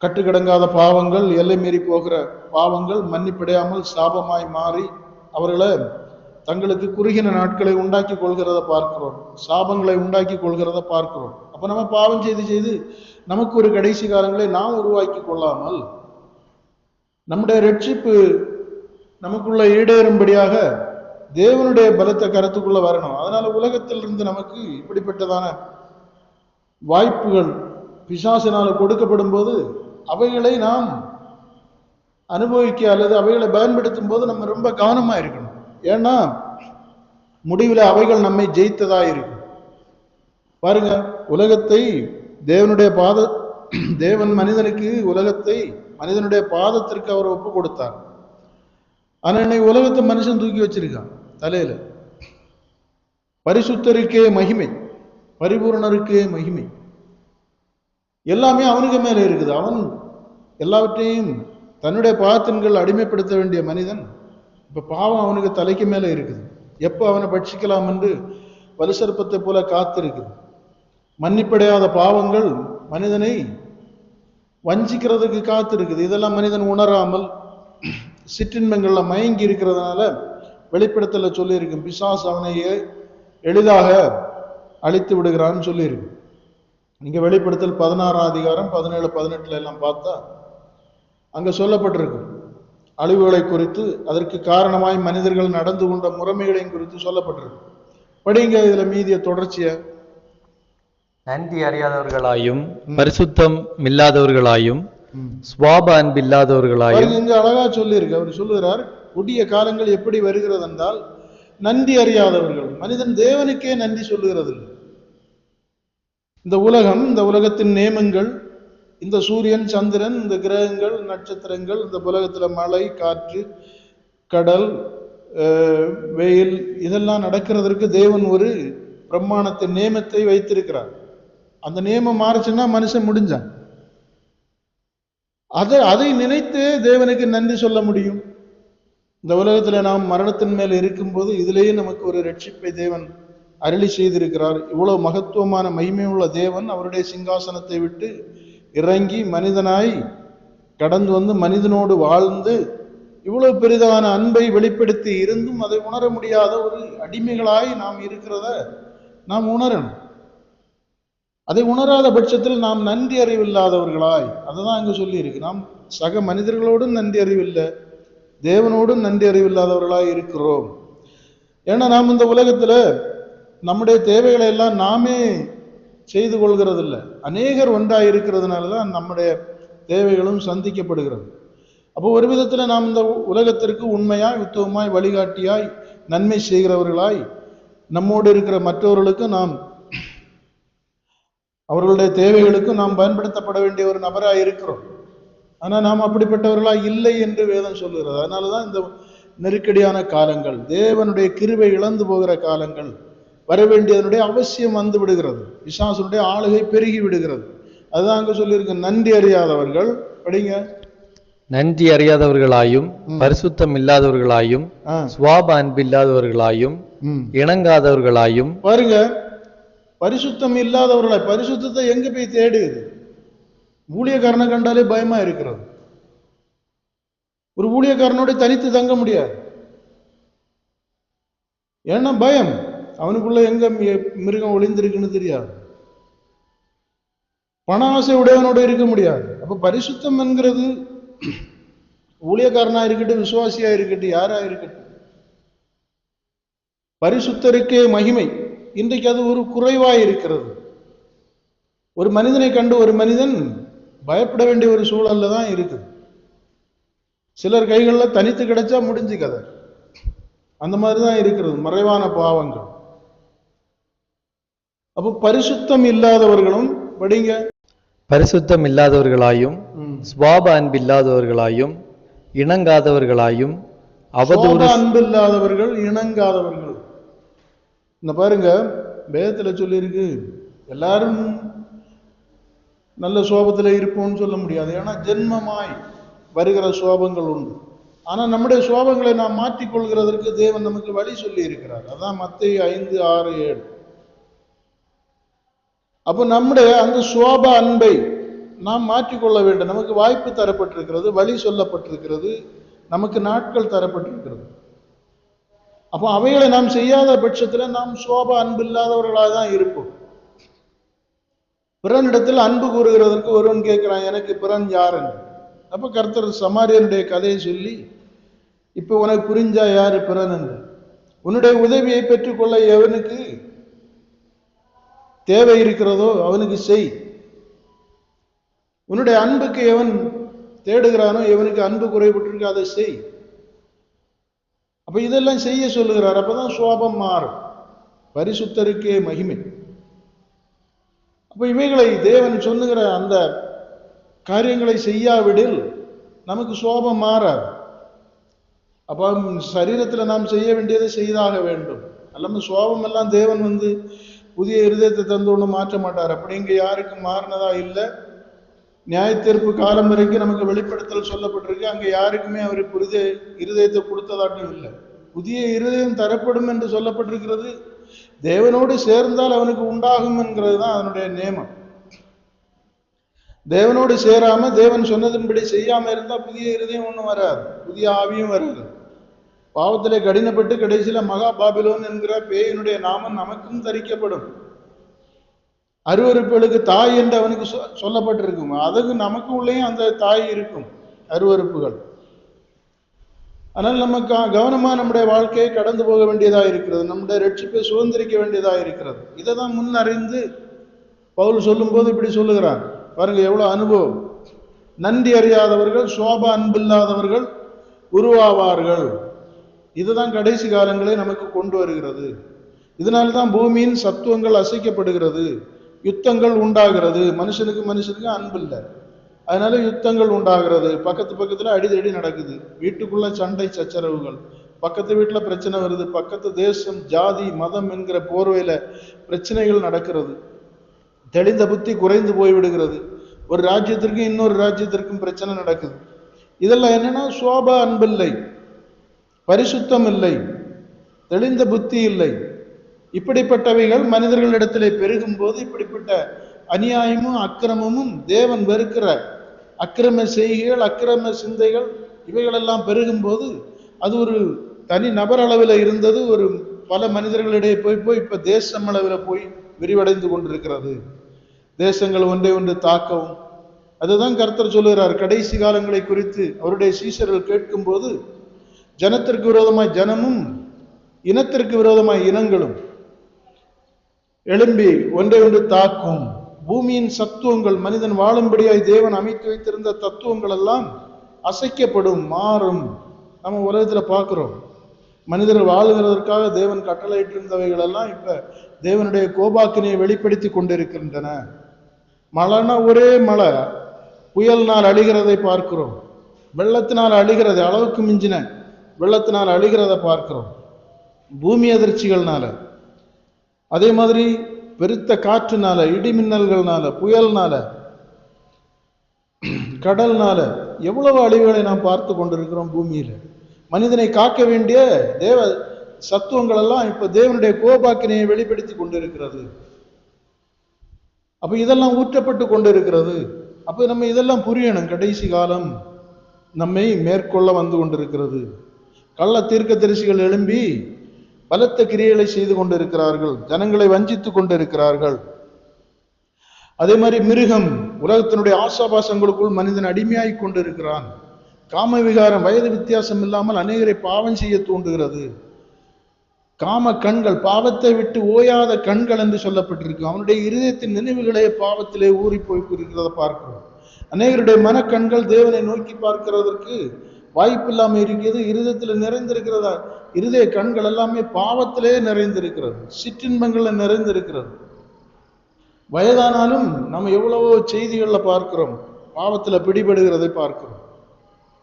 கட்டுக்கடங்காத பாவங்கள், எல்லை மீறி போகிற பாவங்கள் மன்னிப்படையாமல் சாபமாய் மாறி அவர்களை தங்களுக்கு குறுகின நாட்களை உண்டாக்கி கொள்கிறத பார்க்கிறோம், சாபங்களை உண்டாக்கி கொள்கிறத பார்க்கிறோம். அப்ப நம்ம பாவம் செய்து நமக்கு ஒரு கடைசி காலங்களை நாம் உருவாக்கி கொள்ளாமல் நம்முடைய ரட்சிப்பு நமக்குள்ள ஈடேறும்படியாக தேவனுடைய பலத்தை கருத்துக்குள்ள வரணும். அதனால உலகத்தில் இருந்து நமக்கு இப்படிப்பட்டதான வாய்ப்புகள் பிசாசினால கொடுக்கப்படும் போது அவைகளை நாம் அனுபவிக்க அல்லது அவைகளை பயன்படுத்தும் போது நம்ம ரொம்ப கவனமா இருக்கணும். ஏன்னா முடிவில் அவைகள் நம்மை ஜெயித்ததா இருக்கும். பாருங்க, உலகத்தை தேவன் மனிதனுக்கு உலகத்தை மனிதனுடைய பாதத்திற்கு அவர் ஒப்பு கொடுத்தார். ஆனா இன்னைக்கு உலகத்தை மனுஷன் தூக்கி வச்சிருக்கான் தலையில. பரிசுத்தருக்கே மகிமை, பரிபூரணருக்கே மகிமை, எல்லாமே அவனுக்கு மேல இருக்குது. அவன் எல்லாவற்றையும் தன்னுடைய பாத்தின்கள் அடிமைப்படுத்த வேண்டிய மனிதன் இப்ப பாவம் அவனுக்கு தலைக்கு மேல இருக்குது. எப்போ அவனை பட்சிக்கலாம் என்று வலுசற்பத்தை போல காத்திருக்குது. மன்னிப்படையாத பாவங்கள் மனிதனை வஞ்சிக்கிறதுக்கு காத்திருக்குது. இதெல்லாம் மனிதன் உணராமல் சிற்றின்பங்கள்ல மயங்கி இருக்கிறதுனால வெளிப்படுத்தல சொல்லியிருக்கு, பிசாசு அவனையே எளிதாக அழித்து விடுகிறான்னு சொல்லியிருக்கு. நீங்க வெளிப்படுத்தல் 16ஆம் அதிகாரம் 17, 18 எல்லாம் பார்த்தா அங்க சொல்லப்பட்டிருக்கு அழிவுகளை குறித்து, அதற்கு காரணமாய் மனிதர்கள் நடந்து கொண்ட முறைமைகளையும் குறித்து சொல்லப்பட்டிருக்கு. படிங்க இதுல மீதிய தொடர்ச்சிய. நன்றி அறியாதவர்களாயும் பரிசுத்தம் இல்லாதவர்களாயும் சுவாப அன்பில்லாதவர்களாயும் இங்க அழகா சொல்லியிருக்கு. அவர் சொல்லுகிறார், கொடிய காலங்கள் எப்படி வருகிறது என்றால் நன்றி அறியாதவர்கள். மனிதன் தேவனுக்கே நன்றி சொல்லுகிறது. இந்த உலகம், இந்த உலகத்தின் நியமங்கள், இந்த சூரியன், சந்திரன், இந்த கிரகங்கள், நட்சத்திரங்கள், இந்த உலகத்துல மழை, காற்று, கடல், வெயில், இதெல்லாம் நடக்கிறதற்கு தேவன் ஒரு பிரமாணத்தை, நியமத்தை வைத்திருக்கிறார். அந்த நியமம் மாறுச்சுன்னா மனுஷன் முடிஞ்சான். அதை நினைத்து தேவனுக்கு நன்றி சொல்ல முடியும். இந்த உலகத்துல நாம் மரணத்தின் மேல் இருக்கும்போது இதிலேயே நமக்கு ஒரு ரட்சிப்பை தேவன் அருளி செய்திருக்கிறார். இவ்வளவு மகத்துவமான மகிமையுள்ள தேவன் அவருடைய சிங்காசனத்தை விட்டு இறங்கி மனிதனாய் கடந்து வந்து மனிதனோடு வாழ்ந்து இவ்வளவு பெரிதான அன்பை வெளிப்படுத்தி இருந்தும் அதை உணர முடியாத ஒரு அடிமைகளாய் நாம் இருக்கிறத நாம் உணரணும். அதை உணராத பட்சத்தில் நாம் நன்றி அறிவில்லாதவர்களாய், அதுதான் அங்க சொல்லி இருக்கு, நாம் சக மனிதர்களோடும் நன்றி அறிவில்லை, தேவனோடும் நன்றி அறிவில்லாதவர்களாய் இருக்கிறோம். ஏன்னா நாம் இந்த உலகத்துல நம்முடைய தேவைகளை எல்லாம் நாமே செய்து கொள்கிறது இல்லை. அநேகர் ஒன்றாக இருக்கிறதுனாலதான் நம்முடைய தேவைகளும் சந்திக்கப்படுகிறது. அப்போ ஒரு விதத்துல நாம் இந்த உலகத்திற்கு உண்மையாய் உத்தமமாய் வழிகாட்டியாய் நன்மை செய்கிறவர்களாய் நம்மோடு இருக்கிற மற்றவர்களுக்கு நாம் அவர்களுடைய தேவைகளுக்கு நாம் பயன்படுத்தப்பட வேண்டிய ஒரு நபராய் இருக்கிறோம். ஆனா நாம் அப்படிப்பட்டவர்களாய் இல்லை என்று வேதம் சொல்லுகிறது. அதனாலதான் இந்த நெருக்கடியான காலங்கள், தேவனுடைய கிருபை இழந்து போகிற காலங்கள், வரவேண்டியதனுடைய அவசியம் வந்து விடுகிறது. பிசாசனுடைய ஆளுகை பெருகி விடுகிறது. அதுதான் அங்க சொல்லியிருக்கு, நன்றி அறியாதவர்கள். படிங்க. நன்றி அறியாதவர்களாயும் பரிசுத்தம் இல்லாதவர்களாயும் சுவாப அன்பு இல்லாதவர்களாயும் இணங்காதவர்களாயும். பாருங்க, பரிசுத்தம் இல்லாதவர்களாய். பரிசுத்தத்தை எங்க போய் தேடுது? ஊழியக்காரனை கண்டாலே பயமா இருக்கிறது. ஒரு ஊழியக்காரனோட தனித்து தங்க முடியாது. ஏன்னா பயம், அவனுக்குள்ள எங்க மிருகம் ஒளிந்திருக்குன்னு தெரியாது. பண ஆசை உடையவனோட இருக்க முடியாது. அப்ப பரிசுத்தம் என்கிறது ஊழியக்காரனா இருக்கட்டும், விசுவாசியா இருக்கட்டும், யாரா இருக்கட்டும், பரிசுத்தருக்கே மகிமை. இன்றைக்கு அது ஒரு குறைவாய் இருக்கிறது. ஒரு மனிதனை கண்டு ஒரு மனிதன் பயப்பட வேண்டிய ஒரு சூழல்ல தான் இருக்குது. சிலர் கைகள்ல தனித்து கிடைச்சா முடிஞ்சு கதை. அந்த மாதிரிதான் இருக்கிறது மறைவான பாவங்கள். அப்போ பரிசுத்தம் இல்லாதவர்களும். படிங்க. பரிசுத்தம் இல்லாதவர்களாயும் சுவாப அன்பு இல்லாதவர்களாயும் இணங்காதவர்களாயும். அவதூறு அன்பு இல்லாதவர்கள், இணங்காதவர்கள். இந்த பாருங்க, வேதத்துல சொல்லி இருக்கு, எல்லாரும் நல்ல சோபத்துல இருப்போம்னு சொல்ல முடியாது. ஏன்னா ஜென்மமாய் வருகிற சோபங்கள் உண்டு. ஆனா நம்முடைய சோபங்களை நாம் மாற்றிக்கொள்கிறதற்கு தேவன் நமக்கு வழி சொல்லி இருக்கிறார். அதான் மத்தேயு 5, 6, 7. அப்போ நம்முடைய அந்த சோப அன்பை நாம் மாற்றிக்கொள்ள வேண்டும். நமக்கு வாய்ப்பு தரப்பட்டிருக்கிறது, வழி சொல்லப்பட்டிருக்கிறது, நமக்கு நாட்கள் தரப்பட்டிருக்கிறது. அப்போ அவைகளை நாம் செய்யாத பட்சத்துல நாம் சோப அன்பு இல்லாதவர்களாக தான் இருப்போம். பிறனிடத்தில் அன்பு கூறுகிறதற்கு ஒருவன் கேட்கிறான், எனக்கு பிறன் யார் என்று. அப்ப கர்த்தர் சமாரியனுடைய கதையை சொல்லி, இப்ப உனக்கு புரிஞ்சா யாரு பிறன் என்று. உன்னுடைய உதவியை பெற்றுக்கொள்ள எவனுக்கு தேவை இருக்கிறதோ அவனுக்கு செய். உன்னுடைய அன்புக்கு எவன் தேடுகிறானோ, எவனுக்கு அன்பு குறைபட்டிருக்கு அதை செய். அப்ப இதெல்லாம் செய்ய சொல்லுகிறார். அப்பதான் சோபம் மாறும். பரிசுத்தருக்கே மகிமை. அப்ப இவைகளை தேவன் சொல்லுகிற அந்த காரியங்களை செய்யாவிடில் நமக்கு சோபம் மாறாது. அப்ப சரீரத்துல நாம் செய்ய வேண்டியதை செய்தாக வேண்டும். எல்லாமே சோபம் எல்லாம் தேவன் புதிய இருதயத்தை தந்து ஒண்ணு மாற்ற மாட்டார். அப்படி இங்க யாருக்கும் மாறினதா இல்லை. நியாயத்தீர்ப்பு காலம் வரைக்கும் நமக்கு வெளிப்படுத்தல் சொல்லப்பட்டிருக்கு. அங்க யாருக்குமே அவர் புதிய இருதயத்தை கொடுத்ததாட்டும் இல்லை. புதிய இருதயம் தரப்படும் என்று சொல்லப்பட்டிருக்கிறது. தேவனோடு சேர்ந்தால் அவனுக்கு உண்டாகும் என்கிறது தான் அதனுடைய நியமம். தேவனோடு சேராம தேவன் சொன்னதின்படி செய்யாம இருந்தா புதிய இருதயம் ஒண்ணும் வராது, புதிய ஆவியும் வராது. பாவத்திலே கடினப்பட்டு கடைசியில மகா பாபிலோன் என்கிற பேயினுடைய நாமம் நமக்கும் தரிக்கப்படும். அருவருப்புகளுக்கு தாய் என்று அவனுக்கு சொல்லப்பட்டிருக்கும். அதுக்கு நமக்கு உள்ளேயும் அந்த தாய் இருக்கும், அருவருப்புகள். ஆனால் நம்ம கவனமா நம்முடைய வாழ்க்கையை கடந்து போக வேண்டியதா இருக்கிறது. நம்முடைய ரட்சிப்பை சுதந்திரிக்க வேண்டியதா இருக்கிறது. இதை தான் முன் அறிந்து பவுல் சொல்லும் போது இப்படி சொல்லுகிறான். பாருங்க எவ்வளவு அனுபவம். நன்றி அறியாதவர்கள், சோபா அன்பில்லாதவர்கள் உருவாவார்கள். இதுதான் கடைசி காலங்களே நமக்கு கொண்டு வருகிறது. இதனால்தான் பூமியின் சத்துவங்கள் அசைக்கப்படுகிறது, யுத்தங்கள் உண்டாகிறது. மனுஷனுக்கு அன்பு இல்லை, அதனால யுத்தங்கள் உண்டாகிறது. பக்கத்துல அடிதடி நடக்குது, வீட்டுக்குள்ள சண்டை சச்சரவுகள், பக்கத்து வீட்டுல பிரச்சனை வருது, பக்கத்து தேசம் ஜாதி மதம் என்கிற போர்வையில பிரச்சனைகள் நடக்கிறது. தெளிந்த புத்தி குறைந்து போய்விடுகிறது. ஒரு ராஜ்யத்திற்கும் இன்னொரு ராஜ்யத்திற்கும் பிரச்சனை நடக்குது. இதெல்லாம் என்னன்னா சோபா அன்பில்லை, பரிசுத்தம் இல்லை, தெளிந்த புத்தி இல்லை. இப்படிப்பட்டவைகள் மனிதர்களிடத்திலே பெருகும் போது இப்படிப்பட்ட அநியாயமும் அக்கிரமமும் தேவன் வெறுக்கிற அக்கிரம செய்கைகள், அக்கிரம சிந்தைகள் இவைகளெல்லாம் பெருகும் போது அது ஒரு தனி நபர் அளவில் இருந்தது ஒரு பல மனிதர்களிடையே போய் இப்ப தேசம் அளவில் போய் விரிவடைந்து கொண்டிருக்கிறது. தேசங்கள் ஒன்றை ஒன்று தாக்கவும். அதுதான் கர்த்தர் சொல்லுகிறார். கடைசி காலங்களை குறித்து அவருடைய சீஷர்கள் கேட்கும் போது ஜனத்திற்கு விரோதமாய் ஜனமும் இனத்திற்கு விரோதமாய் இனங்களும் எழும்பி ஒன்றை ஒன்று தாக்கும். பூமியின் சத்துவங்கள், மனிதன் வாழும்படியாய் தேவன் அமைத்து வைத்திருந்த தத்துவங்கள் எல்லாம் அசைக்கப்படும், மாறும். நம்ம உலகத்துல பார்க்கிறோம், மனிதர்கள் வாழுகிறதற்காக தேவன் கட்டளையிட்டிருந்தவைகள் எல்லாம் இப்ப தேவனுடைய கோபாக்கினையை வெளிப்படுத்தி கொண்டிருக்கின்றன. மழைனா ஒரே மழை, புயல்னால் அழிகிறதை பார்க்கிறோம், வெள்ளத்தினால் அழிகிறதை, அளவுக்கு மிஞ்சின வெள்ளத்தினால் அழிகிறதை பார்க்கிறோம், பூமி அதிர்ச்சிகள்னால. அதே மாதிரி பெருத்த காற்றுனால, இடி மின்னல்கள்னால, புயல்னால, கடல்னால எவ்வளவு அழிவுகளை நாம் பார்த்து கொண்டிருக்கிறோம் பூமியில. மனிதனை காக்க வேண்டிய தேவ சத்துவங்கள் எல்லாம் இப்ப தேவனுடைய கோபாக்கினையை வெளிப்படுத்தி கொண்டிருக்கிறது. அப்ப இதெல்லாம் ஊற்றப்பட்டு கொண்டிருக்கிறது. அப்ப நம்ம இதெல்லாம் புரியணும். கடைசி காலம் நம்மை மேற்கொள்ள வந்து கொண்டிருக்கிறது. கள்ள தீர்க்கதரிசிகள் எழும்பி பலத்த கிரியைகளை செய்து கொண்டிருக்கிறார்கள், ஜனங்களை வஞ்சித்துக் கொண்டிருக்கிறார்கள். அதே மாதிரி மிருகம் உலகத்தினுடைய ஆசாபாசங்களுக்குள் மனிதன் அடிமையாகி கொண்டிருக்கிறான். காம விகாரம் வயது வித்தியாசம் இல்லாமல் அநேகரை பாவம் செய்ய தூண்டுகிறது. காம கண்கள், பாவத்தை விட்டு ஓயாத கண்கள் என்று சொல்லப்பட்டிருக்கு. அவனுடைய இருதயத்தின் நினைவுகளே பாவத்திலே ஊறி போய்க்கிறத பார்க்கிறோம். அநேகருடைய மனக்கண்கள் தேவனை நோக்கி பார்க்கிறதற்கு வாய்ப்பு இல்லாமல் இருக்கிறது. இருதயத்தில் நிறைந்திருக்கிறதா, இருதய கண்கள் எல்லாமே பாவத்திலே நிறைந்திருக்கிறது, சிற்றின்பங்கள்ல நிறைந்திருக்கிறது. வயதானாலும் நம்ம எவ்வளவோ செய்திகள்ல பார்க்கிறோம், பாவத்துல பிடிபடுகிறதை பார்க்கிறோம்.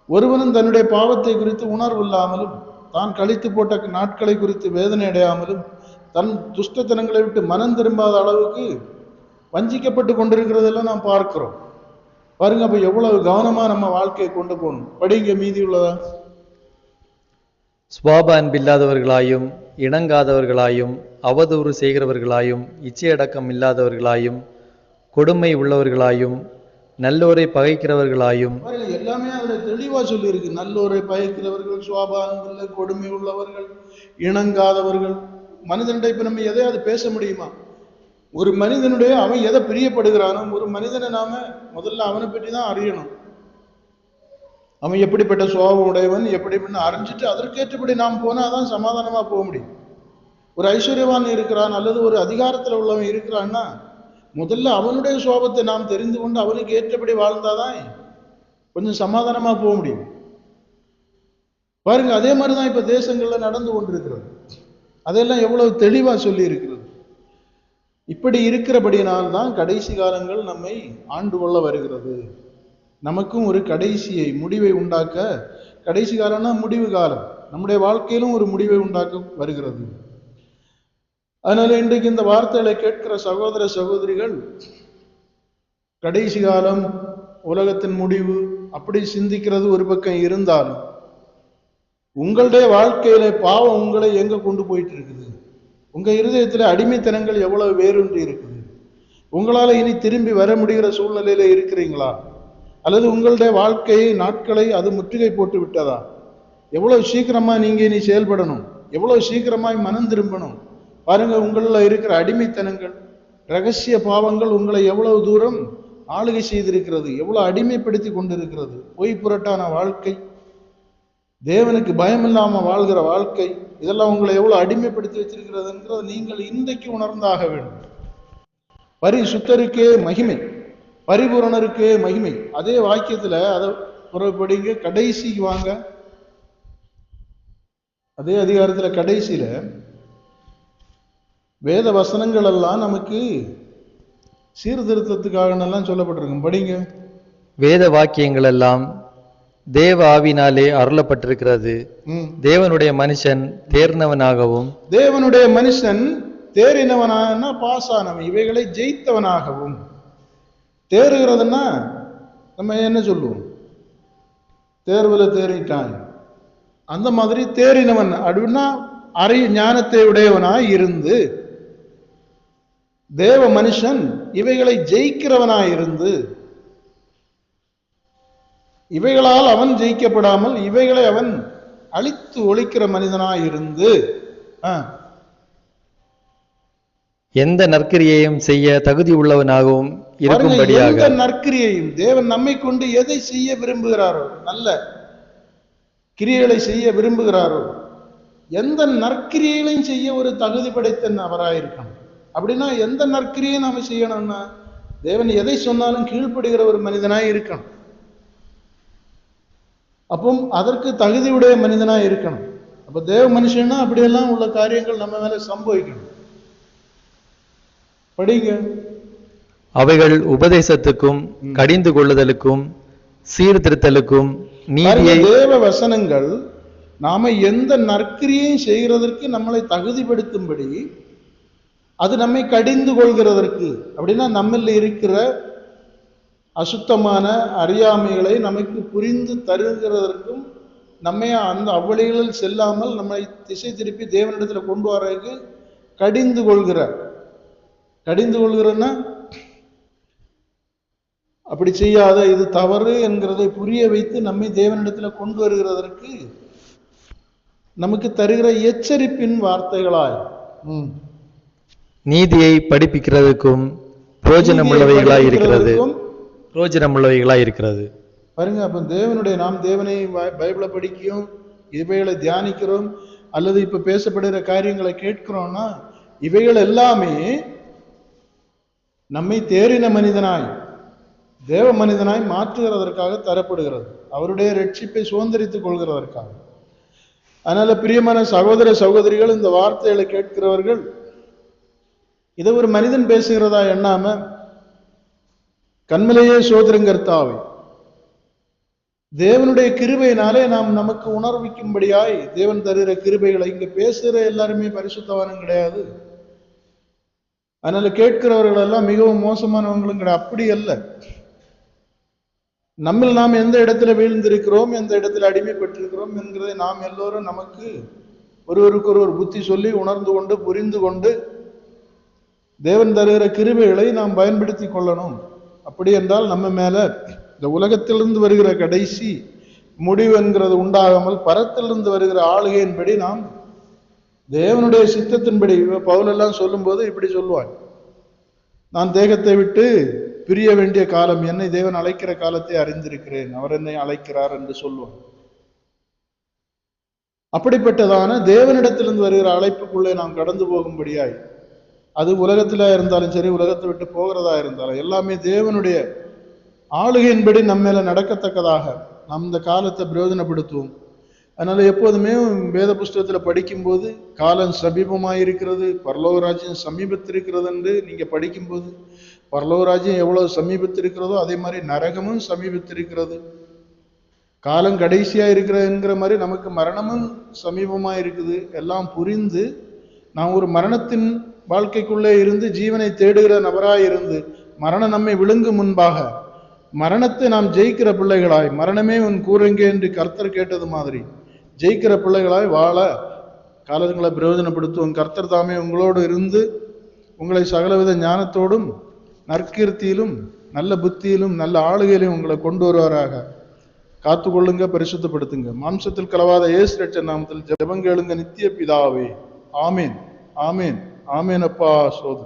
ஒருவனும் தன்னுடைய பாவத்தை குறித்து உணர்வு இல்லாமலும், தான் கழித்து போட்ட நாட்களை குறித்து வேதனை அடையாமலும், தன் துஷ்டத்தனங்களை விட்டு மனம் திரும்பாத அளவுக்கு வஞ்சிக்கப்பட்டு கொண்டிருக்கிறதெல்லாம் நாம் பார்க்கிறோம். பாருங்க, அப்ப எவ்வளவு கவனமா நம்ம வாழ்க்கையை கொண்டு போகணும். படிங்க மீதி உள்ளதா. சுவாப அன்பில்லாதவர்களாயும், இணங்காதவர்களாயும், அவதூறு செய்கிறவர்களாயும், இச்சையடக்கம் இல்லாதவர்களாயும், கொடுமை உள்ளவர்களாயும், நல்லோரை பகைக்கிறவர்களாயும். எல்லாமே அதுல தெளிவா சொல்லி இருக்கு. நல்லோரை பகைக்கிறவர்கள், சுவாப அன்புள்ள, கொடுமை உள்ளவர்கள், இணங்காதவர்கள். மனிதனுடைய இப்ப நம்ம எதையாவது பேச முடியுமா? ஒரு மனிதனுடைய அவன் எதை பிரியப்படுகிறானோ, ஒரு மனிதனை நாம முதல்ல அவனை பற்றி தான் அறியணும். அவன் எப்படிப்பட்ட சுபாவம் உடையவன், எப்படிப்பட்ட அறிஞ்சிட்டு அதற்கேற்றபடி நாம் போனாதான் சமாதானமா போக முடியும். ஒரு ஐஸ்வர்யவான் இருக்கிறான் அல்லது ஒரு அதிகாரத்துல உள்ளவன் இருக்கிறான்னா முதல்ல அவனுடைய சுபாவத்தை நாம் தெரிந்து கொண்டு அவனுக்கு ஏற்றபடி வாழ்ந்தாதான் கொஞ்சம் சமாதானமா போக முடியும். பாருங்க, அதே மாதிரிதான் இப்ப தேசங்கள்ல நடந்து கொண்டிருக்கிறது. அதெல்லாம் எவ்வளவு தெளிவா சொல்லி இருக்கிறது. இப்படி இருக்கிறபடியினால்தான் கடைசி காலங்கள் நம்மை ஆண்டு கொள்ள வருகிறது. நமக்கும் ஒரு கடைசியை, முடிவை உண்டாக்க, கடைசி காலம்னா முடிவு காலம், நம்முடைய வாழ்க்கையிலும் ஒரு முடிவை உண்டாக்க வருகிறது. அதனால இன்றைக்கு இந்த வார்த்தைகளை கேட்கிற சகோதர சகோதரிகள், கடைசி காலம், உலகத்தின் முடிவு அப்படி சிந்திக்கிறது ஒரு பக்கம் இருந்தாலும், உங்களுடைய வாழ்க்கையில பாவம் உங்களை எங்க கொண்டு போயிட்டு இருக்குது? உங்க இருதயத்துல அடிமைத்தனங்கள் எவ்வளவு வேரூன்றி இருக்குது? உங்களால இனி திரும்பி வர முடிகிற சூழ்நிலையில இருக்கிறீங்களா? அல்லது உங்களுடைய வாழ்க்கையை, நாட்களை அது முற்றுகை போட்டு விட்டதா? எவ்வளவு சீக்கிரமா நீங்க இனி செயல்படணும், எவ்வளவு சீக்கிரமாய் மனம் திரும்பணும். பாருங்க, உங்கள இருக்கிற அடிமைத்தனங்கள், ரகசிய பாவங்கள் உங்களை எவ்வளவு தூரம் ஆளுகை செய்திருக்கிறது, எவ்வளவு அடிமைப்படுத்தி கொண்டிருக்கிறது. பொய் புரட்டான வாழ்க்கை, தேவனுக்கு பயம் இல்லாம வாழ்கிற வாழ்க்கை, இதெல்லாம் உங்களை எவ்வளவு அடிமைப்படுத்தி வச்சிருக்கிறதுங்கிறத நீங்கள் இன்றைக்கு உணர்ந்தாக வேண்டும். பரிசுத்தருக்கே மகிமை, பரிபூரணருக்கே மகிமை. அதே வாக்கியத்துல அதை புறப்படிங்க, கடைசிக்கு வாங்க. அதே அதிகாரத்துல கடைசியில வேத வசனங்கள் எல்லாம் நமக்கு சீர்திருத்தத்துக்காக எல்லாம் சொல்லப்பட்டிருக்கும். படிங்க. வேத வாக்கியங்கள் எல்லாம் தேவ ஆவினாலே அருளப்பட்டிருக்கிறது. தேவனுடைய மனுஷன் தேர்ந்தவனாகவும், தேவனுடைய மனுஷன் தேறினவனா பாஸ் ஆனவன், இவைகளை ஜெயித்தவனாகவும். தேறுகிறதுன்னா நம்ம என்ன சொல்லுவோம்? தேர்வுல தேறிட்டான். அந்த மாதிரி தேறினவன் அப்படின்னா ஞானத்தை உடையவனாய் இருந்து, தேவ மனுஷன் இவைகளை ஜெயிக்கிறவனாய் இருந்து, இவைகளால் அவன் ஜெயிக்கப்படாமல் இவைகளை அவன் அழித்து ஒழிக்கிற மனிதனாய் இருந்து, எந்த நற்கிரியையும் செய்ய தகுதி உள்ளவனாகவும் இருக்கும்படியாக. எந்த நற்கிரியையும், தேவன் நம்மை கொண்டு எதை செய்ய விரும்புகிறாரோ, நல்ல கிரியைகளை செய்ய விரும்புகிறாரோ, எந்த நற்கிரியைகளையும் செய்ய ஒரு தகுதி படைத்த நபராயிருக்கணும். அப்படின்னா எந்த நற்கிரியை நாம செய்யணும்னா தேவன் எதை சொன்னாலும் கீழ்ப்படுகிற ஒரு மனிதனாய் இருக்கணும். அப்போ அதற்கு தகுதியுடைய மனிதனாய் இருக்கணும். அப்ப தேவ மனுஷன்னா அப்படியெல்லாம் உள்ள காரியங்கள் நம்ம மேல சம்பவிக்கணும். படிங்க. அவைகள் உபதேசத்துக்கும் கடிந்து கொள்ளுதலுக்கும் சீர்திருத்தலுக்கும் நீதியை. தேவ வசனங்கள் நாம எந்த நற்கிரியையும் செய்கிறதற்கு நம்மளை தகுதிப்படுத்தும்படி, அது நம்மை கடிந்து கொள்கிறதற்கு, அப்படின்னா நம்மில் இருக்கிற அசுத்தமான அறியாமைகளை நமக்கு புரிந்து தருகிறதற்கும், நம்மை அந்த அவ்வழிகளில் செல்லாமல் நம்மை திசை திருப்பி தேவனிடத்துல கொண்டு வரதுக்கு கடிந்து கொள்கிறார். கடிந்து கொள்கிறன்னா அப்படி செய்யாத, இது தவறு என்கிறதை புரிய வைத்து நம்மை தேவனிடத்துல கொண்டு வருகிறதற்கு நமக்கு தருகிற எச்சரிப்பின் வார்த்தைகளாய் நீதியை படிப்பிக்கிறதுக்கும் பிரயோஜனமுள்ளவைகளாய் இருக்கிறது. பாருங்க, அப்ப தேவனுடைய, நாம் தேவனை பைபிளை படிக்கிறோம், இவைகளை தியானிக்கிறோம், அல்லது இப்ப பேசப்படுகிற காரியங்களை கேட்கிறோம்னா இவைகள் எல்லாமே நம்மை தேறின மனிதனாய், தேவ மனிதனாய் மாற்றுகிறதற்காக தரப்படுகிறது, அவருடைய ரட்சிப்பை சுதந்திரித்துக் கொள்கிறதற்காக. அதனால பிரியமான சகோதர சகோதரிகள், இந்த வார்த்தைகளை கேட்கிறவர்கள் இதை ஒரு மனிதன் பேசுகிறதா எண்ணாம, கண்மலையே சோதரங்கர்த்தாவை தேவனுடைய கிருபையினாலே நாம் நமக்கு உணர்விக்கும்படியாய் தேவன் தருகிற கிருபைகளை, இங்க பேசுகிற எல்லாருமே பரிசுத்தவானும் கிடையாது, அதனால கேட்கிறவர்கள் எல்லாம் மிகவும் மோசமானவங்களும் கிடையாது. அப்படி அல்ல. நம்மில் நாம் எந்த இடத்துல வீழ்ந்திருக்கிறோம், எந்த இடத்துல அடிமைப்பட்டிருக்கிறோம் என்கிறதை நாம் எல்லோரும் நமக்கு ஒருவருக்கு ஒருவர் புத்தி சொல்லி உணர்ந்து கொண்டு புரிந்து கொண்டு தேவன் தருகிற கிருபைகளை நாம் பயன்படுத்தி கொள்ளணும். அப்படி என்றால் நம்ம மேல இந்த உலகத்திலிருந்து வருகிற கடைசி முடிவு என்கிறது உண்டாகாமல் பரத்திலிருந்து வருகிற ஆளுகையின்படி நாம் தேவனுடைய சித்தத்தின்படி, பவுலெல்லாம் சொல்லும் போது இப்படி சொல்லுவான், நான் தேகத்தை விட்டு பிரிய வேண்டிய காலம், என்னை தேவன் அழைக்கிற காலத்தை அறிந்திருக்கிறேன், அவர் என்னை அழைக்கிறார் என்று சொல்லுவான். அப்படிப்பட்டதான தேவனிடத்திலிருந்து வருகிற அழைப்புக்குள்ளே நாம் கடந்து போகும்படியாய், அது உலகத்தில இருந்தாலும் சரி, உலகத்தை விட்டு போகிறதா இருந்தாலும் எல்லாமே தேவனுடைய ஆளுகையின்படி நம்ம மேல நடக்கத்தக்கதாக நாம் இந்த காலத்தை பிரயோஜனப்படுத்துவோம். அதனால எப்போதுமே வேத புஸ்தகத்துல படிக்கும்போது காலம் சமீபமாயிருக்கிறது, பரலோக ராஜ்யம் சமீபத்திருக்கிறது என்று நீங்க படிக்கும்போது, பரலோக ராஜ்யம் எவ்வளவு சமீபத்திருக்கிறதோ அதே மாதிரி நரகமும் சமீபத்திருக்கிறது, காலம் கடைசியா இருக்கிறதுங்கிற மாதிரி நமக்கு மரணமும் சமீபமா இருக்குது. எல்லாம் புரிந்து நாம் ஒரு மரணத்தின் வாழ்க்கைக்குள்ளே இருந்து ஜீவனை தேடுகிற நபராயிருந்து, மரணம் நம்மை விழுங்கும் முன்பாக மரணத்தை நாம் ஜெயிக்கிற பிள்ளைகளாய், மரணமே உன் கூறுங்க என்று கர்த்தர் கேட்டது மாதிரி ஜெயிக்கிற பிள்ளைகளாய் வாழ காலங்களை பிரயோஜனப்படுத்துவோம். கர்த்தர் தாமே உங்களோடு இருந்து உங்களை சகலவித ஞானத்தோடும் நற்கீர்த்தியிலும் நல்ல புத்தியிலும் நல்ல ஆளுகையிலும் உங்களை கொண்டு வருவாராக. காத்துக்கொள்ளுங்க, பரிசுத்தப்படுத்துங்க. மாம்சத்தில் கலவாத இயேசு ரட்சகர் நாமத்தில் ஜெபம் கேளுங்க நித்திய பிதாவே. ஆமேன், ஆமேன், ஆமேன். அப்பா சோதர்.